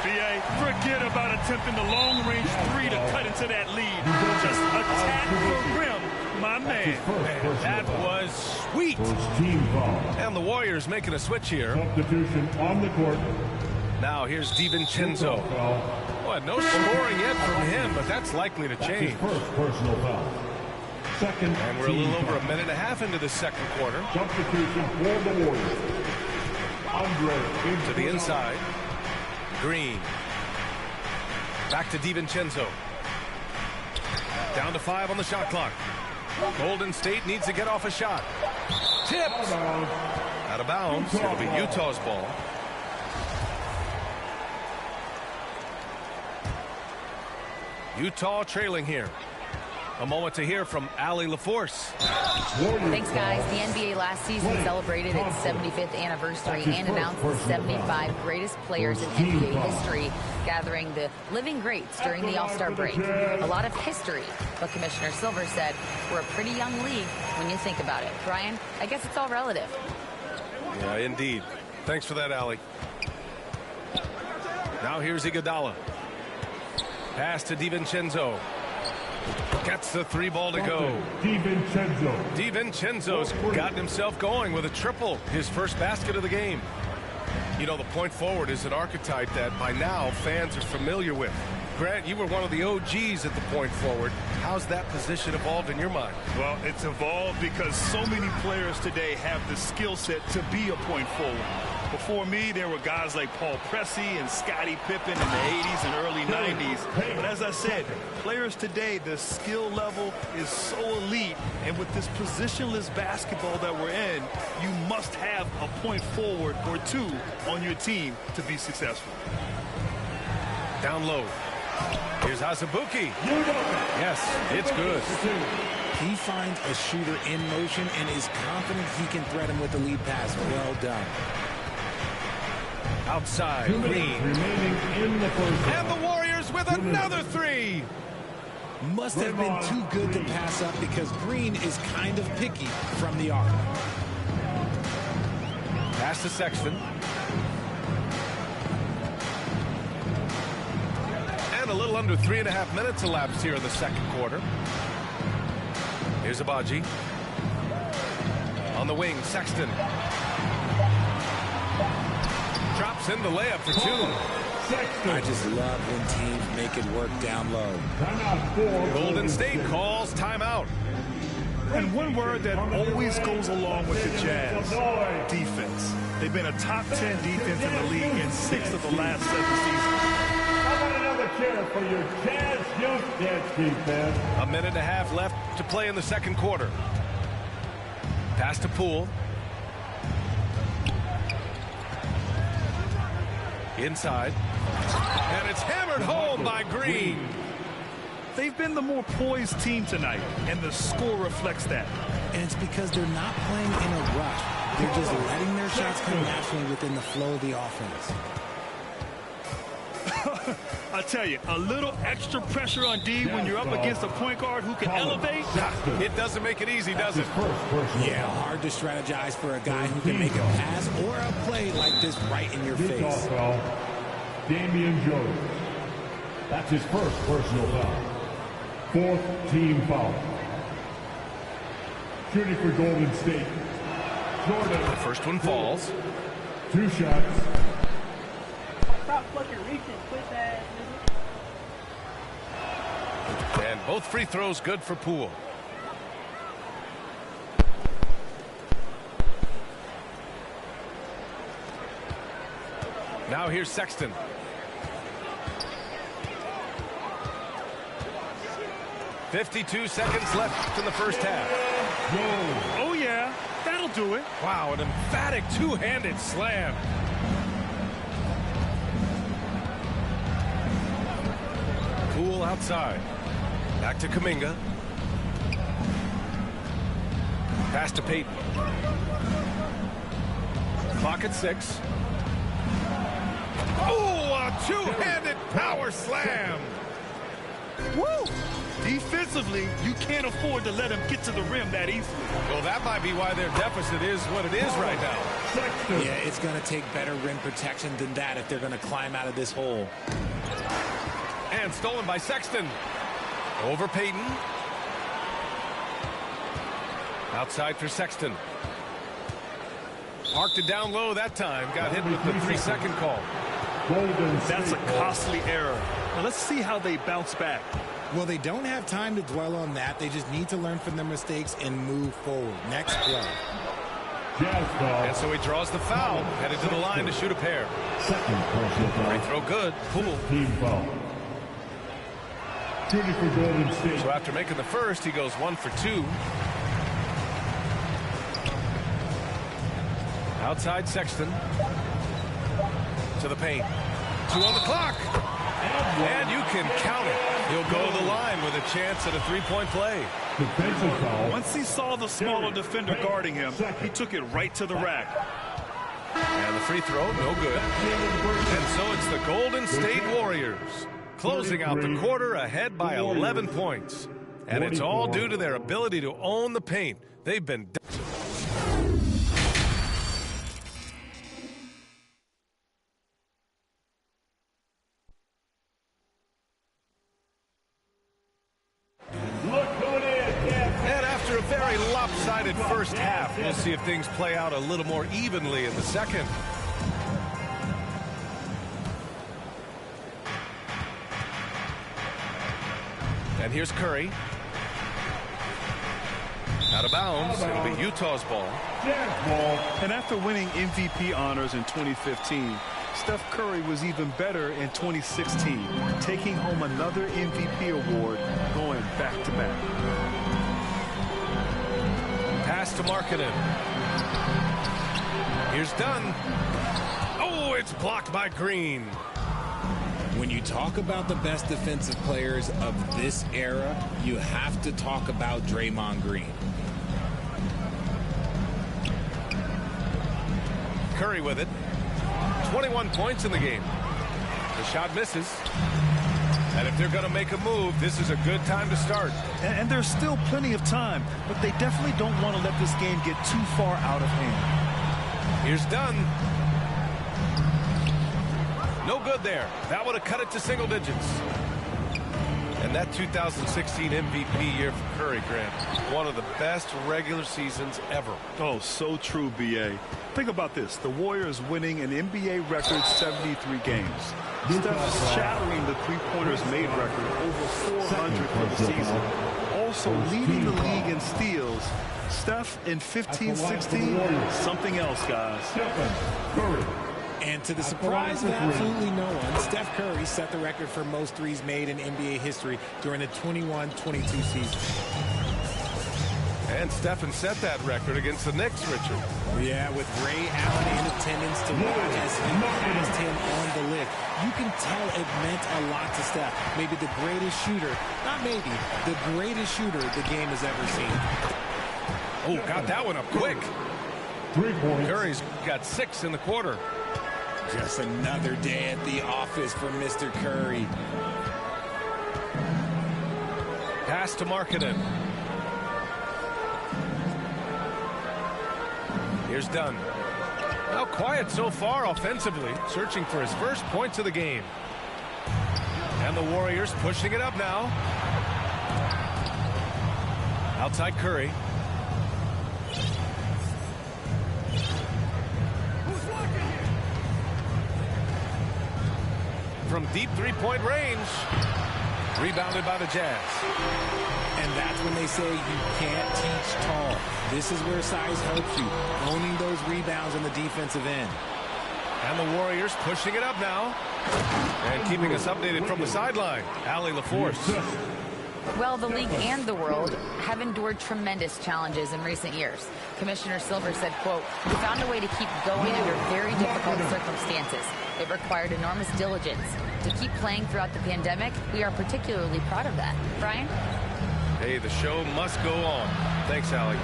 B.A., forget about attempting the long-range three to cut into that lead. Just attack the rim, my man. That was sweet. And the Warriors making a switch here. Substitution on the court. Now here's DiVincenzo. Well, no scoring yet from him, but that's likely to change. First personal foul. Second, and we're a little over a minute and a half into the second quarter. Substitution for the Warriors. Andre to the inside. Green. Back to DiVincenzo. Down to 5 on the shot clock. Golden State needs to get off a shot. Tipped. Out of bounds. It'll be Utah's ball. Utah trailing here. A moment to hear from Allie LaForce. Thanks, guys. The NBA last season celebrated its 75th anniversary and announced the 75 greatest players in NBA history, gathering the living greats during the All-Star break. A lot of history, but Commissioner Silver said we're a pretty young league when you think about it. Brian, I guess it's all relative. Yeah, indeed. Thanks for that, Allie. Now here's Iguodala. Pass to DiVincenzo. Gets the 3 ball to go. DiVincenzo's gotten himself going with a triple, his first basket of the game. You know, the point forward is an archetype that by now fans are familiar with. Grant, you were one of the OGs at the point forward. How's that position evolved in your mind? Well, it's evolved because so many players today have the skill set to be a point forward. Before me, there were guys like Paul Pressey and Scottie Pippen in the 80s and early 90s. But as I said, players today, the skill level is so elite. And with this positionless basketball that we're in, you must have a point forward or two on your team to be successful. Down low. Here's Azubuike. Yes, it's good. He finds a shooter in motion and is confident he can threat him with the lead pass. Well done. Outside, Green. And the Warriors with another three. Must have been too good to pass up because Green is kind of picky from the arc. Pass to Sexton. And a little under 3.5 minutes elapsed here in the second quarter. Here's Agbaji. On the wing, Sexton. Drops in the layup for two. I just love when teams make it work down low. Golden State calls timeout. And one word that always goes along with the Jazz, defense. They've been a top 10 defense in the league in 6 of the last 7 seasons. How about another cheer for your Jazz defense? 1.5 minutes left to play in the second quarter. Pass to Poole. Inside. And it's hammered home by Green. They've been the more poised team tonight, and the score reflects that. And it's because they're not playing in a rush. They're just letting their shots come naturally within the flow of the offense. I tell you, a little extra pressure on D when you're up against a point guard who can elevate. It doesn't make it easy, does it? Yeah, hard to strategize for a guy who can make a pass or a play like this right in your face. Damian Jones. That's his first personal foul. 4th team foul. Shooting for Golden State. Jordan. The first one falls. 2 shots. Stop fucking reaching, quit that. And both free throws good for Poole. Now here's Sexton. "52 seconds left in the first half. Oh, yeah, that'll do it. Wow, an emphatic two-handed slam. Poole outside. Back to Kuminga. Pass to Payton. Clock at 6. Oh, a two-handed power slam. Woo! Defensively, you can't afford to let him get to the rim that easily. Well, that might be why their deficit is what it is right now. Yeah, it's going to take better rim protection than that if they're going to climb out of this hole. And stolen by Sexton. Over Payton. Outside for Sexton. Parked it down low that time. Got hit with the 3-second call. That's a costly error. Now let's see how they bounce back. Well, they don't have time to dwell on that. They just need to learn from their mistakes and move forward. Next play. And so he draws the foul. Headed to the line to shoot a pair. Free throw good. Poole. Team foul. Shooting for Golden State. So after making the first, he goes 1 for 2. Outside Sexton. To the paint. 2 on the clock. And you can count it. He'll go to the line with a chance at a 3-point play. Defensive foul. Once he saw the smaller defender guarding him, he took it right to the rack. And the free throw, no good. And so it's the Golden State Warriors closing out the quarter ahead by 11 points. And it's all due to their ability to own the paint. They've been... lopsided first half. We'll see if things play out a little more evenly in the second. And here's Curry. Out of bounds. It'll be Utah's ball. And after winning MVP honors in 2015, Steph Curry was even better in 2016, taking home another MVP award, going back-to-back. Pass to Markkanen. Here's Dunn. Oh, it's blocked by Green. When you talk about the best defensive players of this era, you have to talk about Draymond Green. Curry with it. 21 points in the game. The shot misses. And if they're going to make a move, this is a good time to start. And there's still plenty of time, but they definitely don't want to let this game get too far out of hand. Here's Dunn. No good there. That would have cut it to single digits. And that 2016 MVP year for Curry, Grant, one of the best regular seasons ever. Oh, so true, B.A. Think about this. The Warriors winning an NBA record 73 games. Steph shattering the three-pointers made record, over 400 for the season. Also leading the league in steals. Steph in 15-16, something else, guys. And to the surprise of absolutely no one, Steph Curry set the record for most threes made in NBA history during the 21-22 season. And Stephen set that record against the Knicks, Richard. Yeah, with Ray Allen in attendance to watch as he passed him on the lift. You can tell it meant a lot to Steph. Maybe the greatest shooter, not maybe, the greatest shooter the game has ever seen. Oh, got that one up quick. 3 points. Curry's got 6 in the quarter. Just another day at the office for Mr. Curry. Pass to Markkanen. Here's Dunn. Now quiet so far offensively, searching for his first points of the game. And the Warriors pushing it up now. Outside Curry. From deep three-point range. Rebounded by the Jazz. And that's when they say you can't teach tall. This is where size helps you, owning those rebounds on the defensive end. And the Warriors pushing it up now. And keeping us updated from the sideline, Allie LaForce. Well, the league and the world have endured tremendous challenges in recent years. Commissioner Silver said, quote, "We found a way to keep going under very difficult circumstances. It required enormous diligence. To keep playing throughout the pandemic, we are particularly proud of that." Brian? Hey, the show must go on. Thanks, Allie.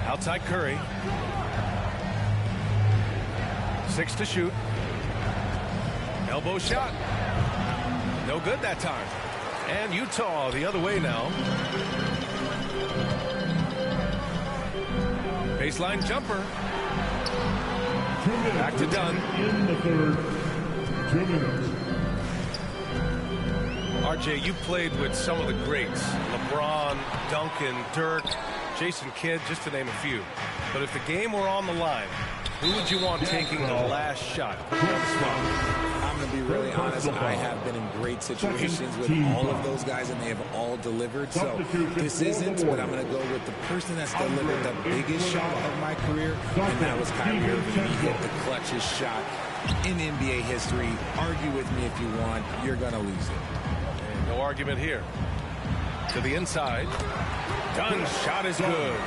Outside Curry. 6 to shoot. Elbow shot. No good that time. And Utah the other way now. Baseline jumper. Back to Dunn. In the third. 2 minutes. RJ, you played with some of the greats. LeBron, Duncan, Dirk, Jason Kidd, just to name a few. But if the game were on the line, who would you want taking the last shot? Put you on the spot. I'm going to be really honest. I have been in great situations with all of those guys, and they have all delivered. So this isn't, but I'm going to go with the person that's delivered the biggest shot of my career, and that was Kyrie Irving. He hit the clutchest shot in NBA history. Argue with me if you want. You're going to lose it. And no argument here. To the inside. Dunn's shot is good.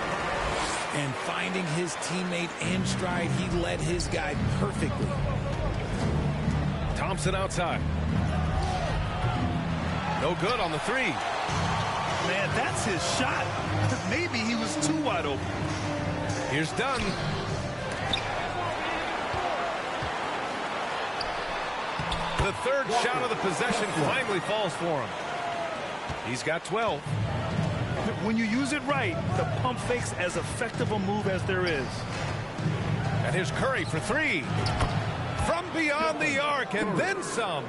And finding his teammate in stride, he led his guy perfectly. Thompson outside. No good on the three. Man, that's his shot. Maybe he was too wide open. Here's Dunn. The third shot of the possession finally falls for him. He's got 12. When you use it right, the pump fake's as effective a move as there is. And here's Curry for 3. From beyond the arc and then some.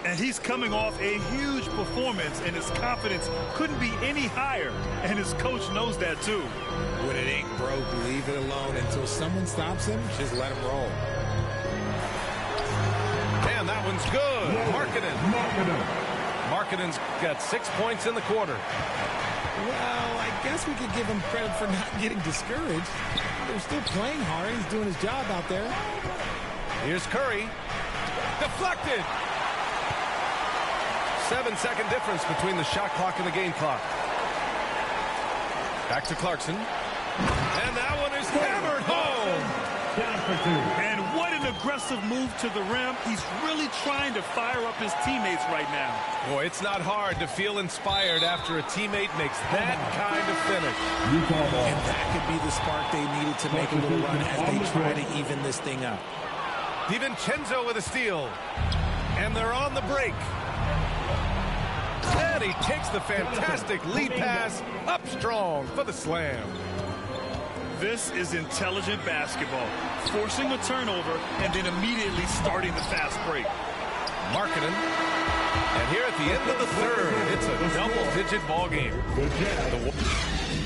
And he's coming off a huge performance, and his confidence couldn't be any higher. And his coach knows that too. When it ain't broke, leave it alone until someone stops him. Just let him roll. And that one's good. Markkanen's got 6 points in the quarter. Well, I guess we could give him credit for not getting discouraged. They're still playing hard. He's doing his job out there. Here's Curry. Deflected. 7-second difference between the shot clock and the game clock. Back to Clarkson. And that one is hammered home. And aggressive move to the rim. He's really trying to fire up his teammates right now. Boy, it's not hard to feel inspired after a teammate makes that kind of finish. And that could be the spark they needed to make a little run as they try to even this thing up. DiVincenzo with a steal. And they're on the break. And he takes the fantastic lead pass up strong for the slam. This is intelligent basketball. Forcing a turnover and then immediately starting the fast break. Markkanen. And here at the end of the third, it's a double-digit ball game. The Jazz,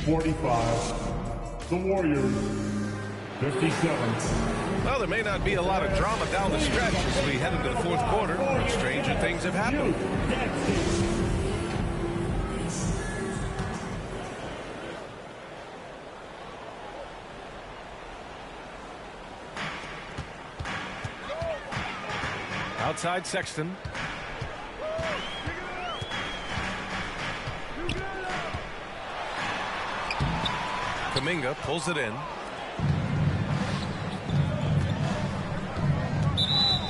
45. The Warriors, 57. Well, there may not be a lot of drama down the stretch as we head into the fourth quarter, but stranger things have happened. Outside Sexton. Kuminga pulls it in.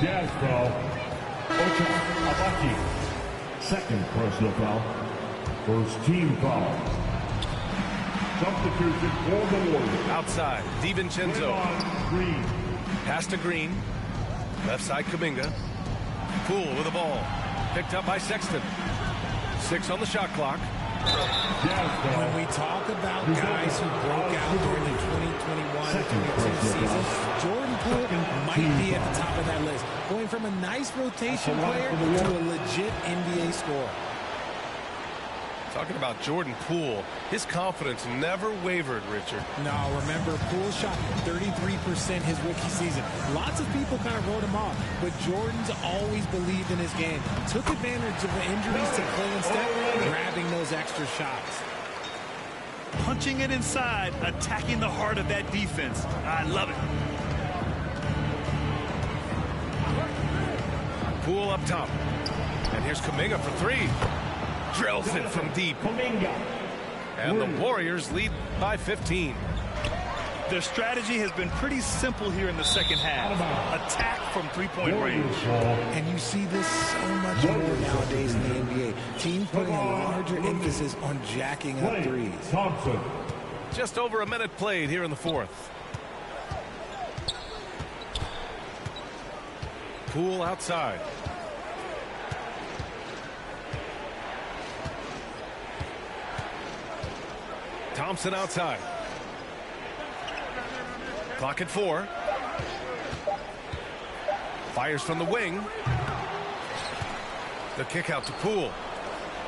Jazz foul. Ocha Abaki. Second personal foul. First team foul. Substitution for the Warriors. Outside, DiVincenzo. Green. Pass to Green. Left side Kuminga. Poole with the ball. Picked up by Sexton. 6 on the shot clock. When we talk about guys who broke out during the 2021-22 season, Jordan Poole might be at the top of that list, going from a nice rotation player to a legit NBA scorer. Talking about Jordan Poole, his confidence never wavered, Richard. No, remember, Poole shot 33% his rookie season. Lots of people kind of wrote him off, but Jordan's always believed in his game. Took advantage of the injuries to play instead, grabbing those extra shots. Punching it inside, attacking the heart of that defense. I love it. Poole up top. And here's Kuminga for 3. Drills it from deep. And the Warriors lead by 15. Their strategy has been pretty simple here in the second half. Attack from three-point range. And you see this so much more nowadays in the NBA. Teams putting a larger emphasis on jacking up threes. Thompson. Just over a minute played here in the fourth. Poole outside. Thompson outside. Clock at 4. Fires from the wing. The kick out to Poole.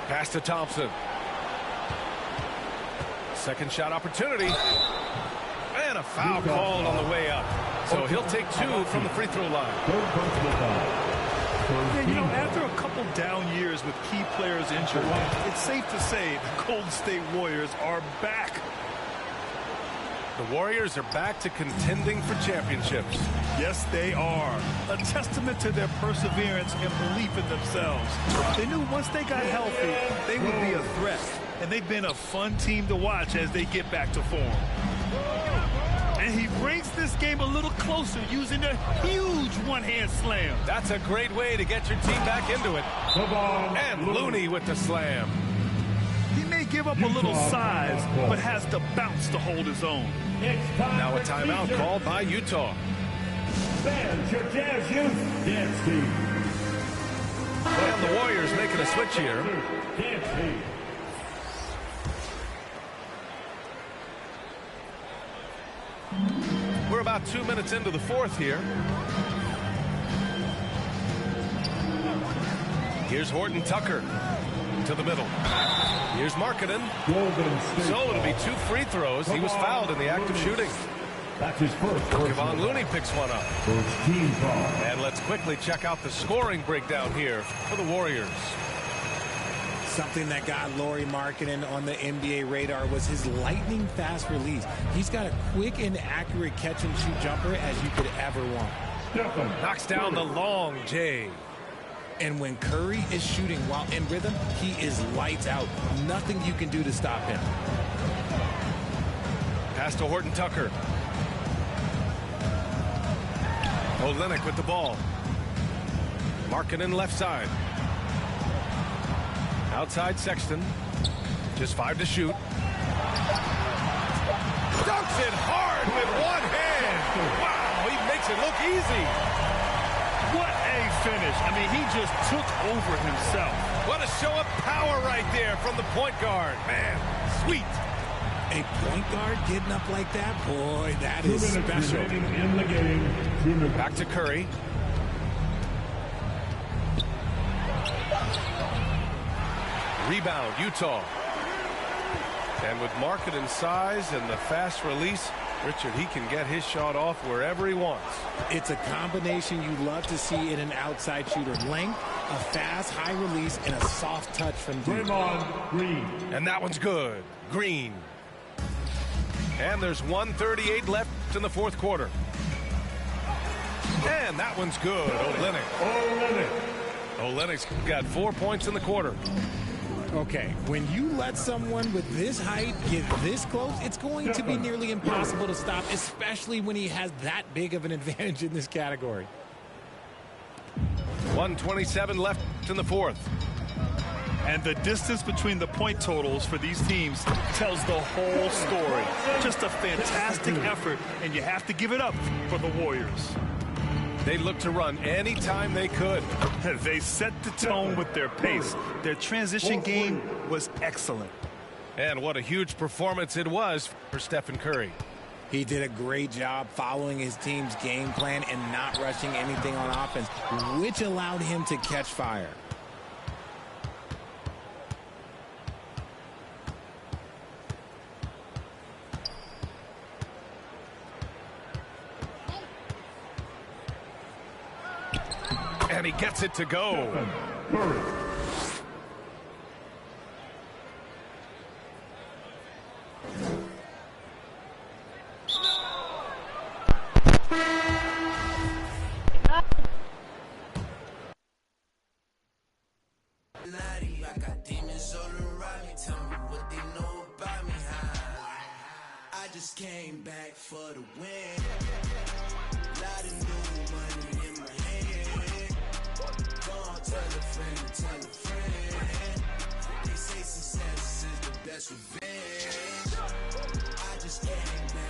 Pass to Thompson. Second shot opportunity. And a foul called on the way up. So he'll take 2 from the free throw line. Yeah, you know, after a couple down years with key players injured, it's safe to say the Golden State Warriors are back. The Warriors are back to contending for championships. Yes, they are. A testament to their perseverance and belief in themselves. They knew once they got healthy, they would be a threat. And they've been a fun team to watch as they get back to form. And he brings this game a little closer using a huge one-hand slam. That's a great way to get your team back into it. And Looney with the slam. He may give up a little size, but has the bounce to hold his own. Now a timeout called by Utah. Fans, your Jazz Youth Dance Team. And the Warriors making a switch here. Dance Team. We're about 2 minutes into the fourth here. Here's Horton Tucker to the middle. Here's Markkanen. So it'll be 2 free throws. He was fouled in the act of shooting. That's his first. Kevon Looney picks one up. First team foul. And let's quickly check out the scoring breakdown here for the Warriors. Something that got Lauri Markkanen on the NBA radar was his lightning fast release. He's got a quick and accurate catch and shoot jumper as you could ever want. Knocks down the long J. And when Curry is shooting while in rhythm, he is lights out. Nothing you can do to stop him. Pass to Horton Tucker. Olynyk with the ball. Markkanen left side. Outside Sexton. Just 5 to shoot. Dunks it hard with one hand. Wow, he makes it look easy. What a finish. I mean, he just took over himself. What a show of power right there from the point guard. Man, sweet. A point guard getting up like that, boy, that is special. In the game. Back to Curry. Rebound, Utah. And with Markkanen's size and the fast release, Richard, he can get his shot off wherever he wants. It's a combination you love to see in an outside shooter. Length, a fast, high release, and a soft touch from deep. Draymond Green. And that one's good. Green. And there's 1:38 left in the fourth quarter. And that one's good. Olynyk's got 4 points in the quarter. Okay, when you let someone with this height get this close, it's going to be nearly impossible to stop, especially when he has that big of an advantage in this category. 1:27 left in the fourth. And the distance between the point totals for these teams tells the whole story. Just a fantastic effort, and you have to give it up for the Warriors. They looked to run anytime they could. They set the tone with their pace. Their transition game was excellent. And what a huge performance it was for Stephen Curry. He did a great job following his team's game plan and not rushing anything on offense, which allowed him to catch fire. And he gets it to go. I got demons all around me, tell me what they know about me. I just came back for the win. Lot of new money in my hand. Gonna tell a friend, tell a friend. They say success is the best revenge. I just came back.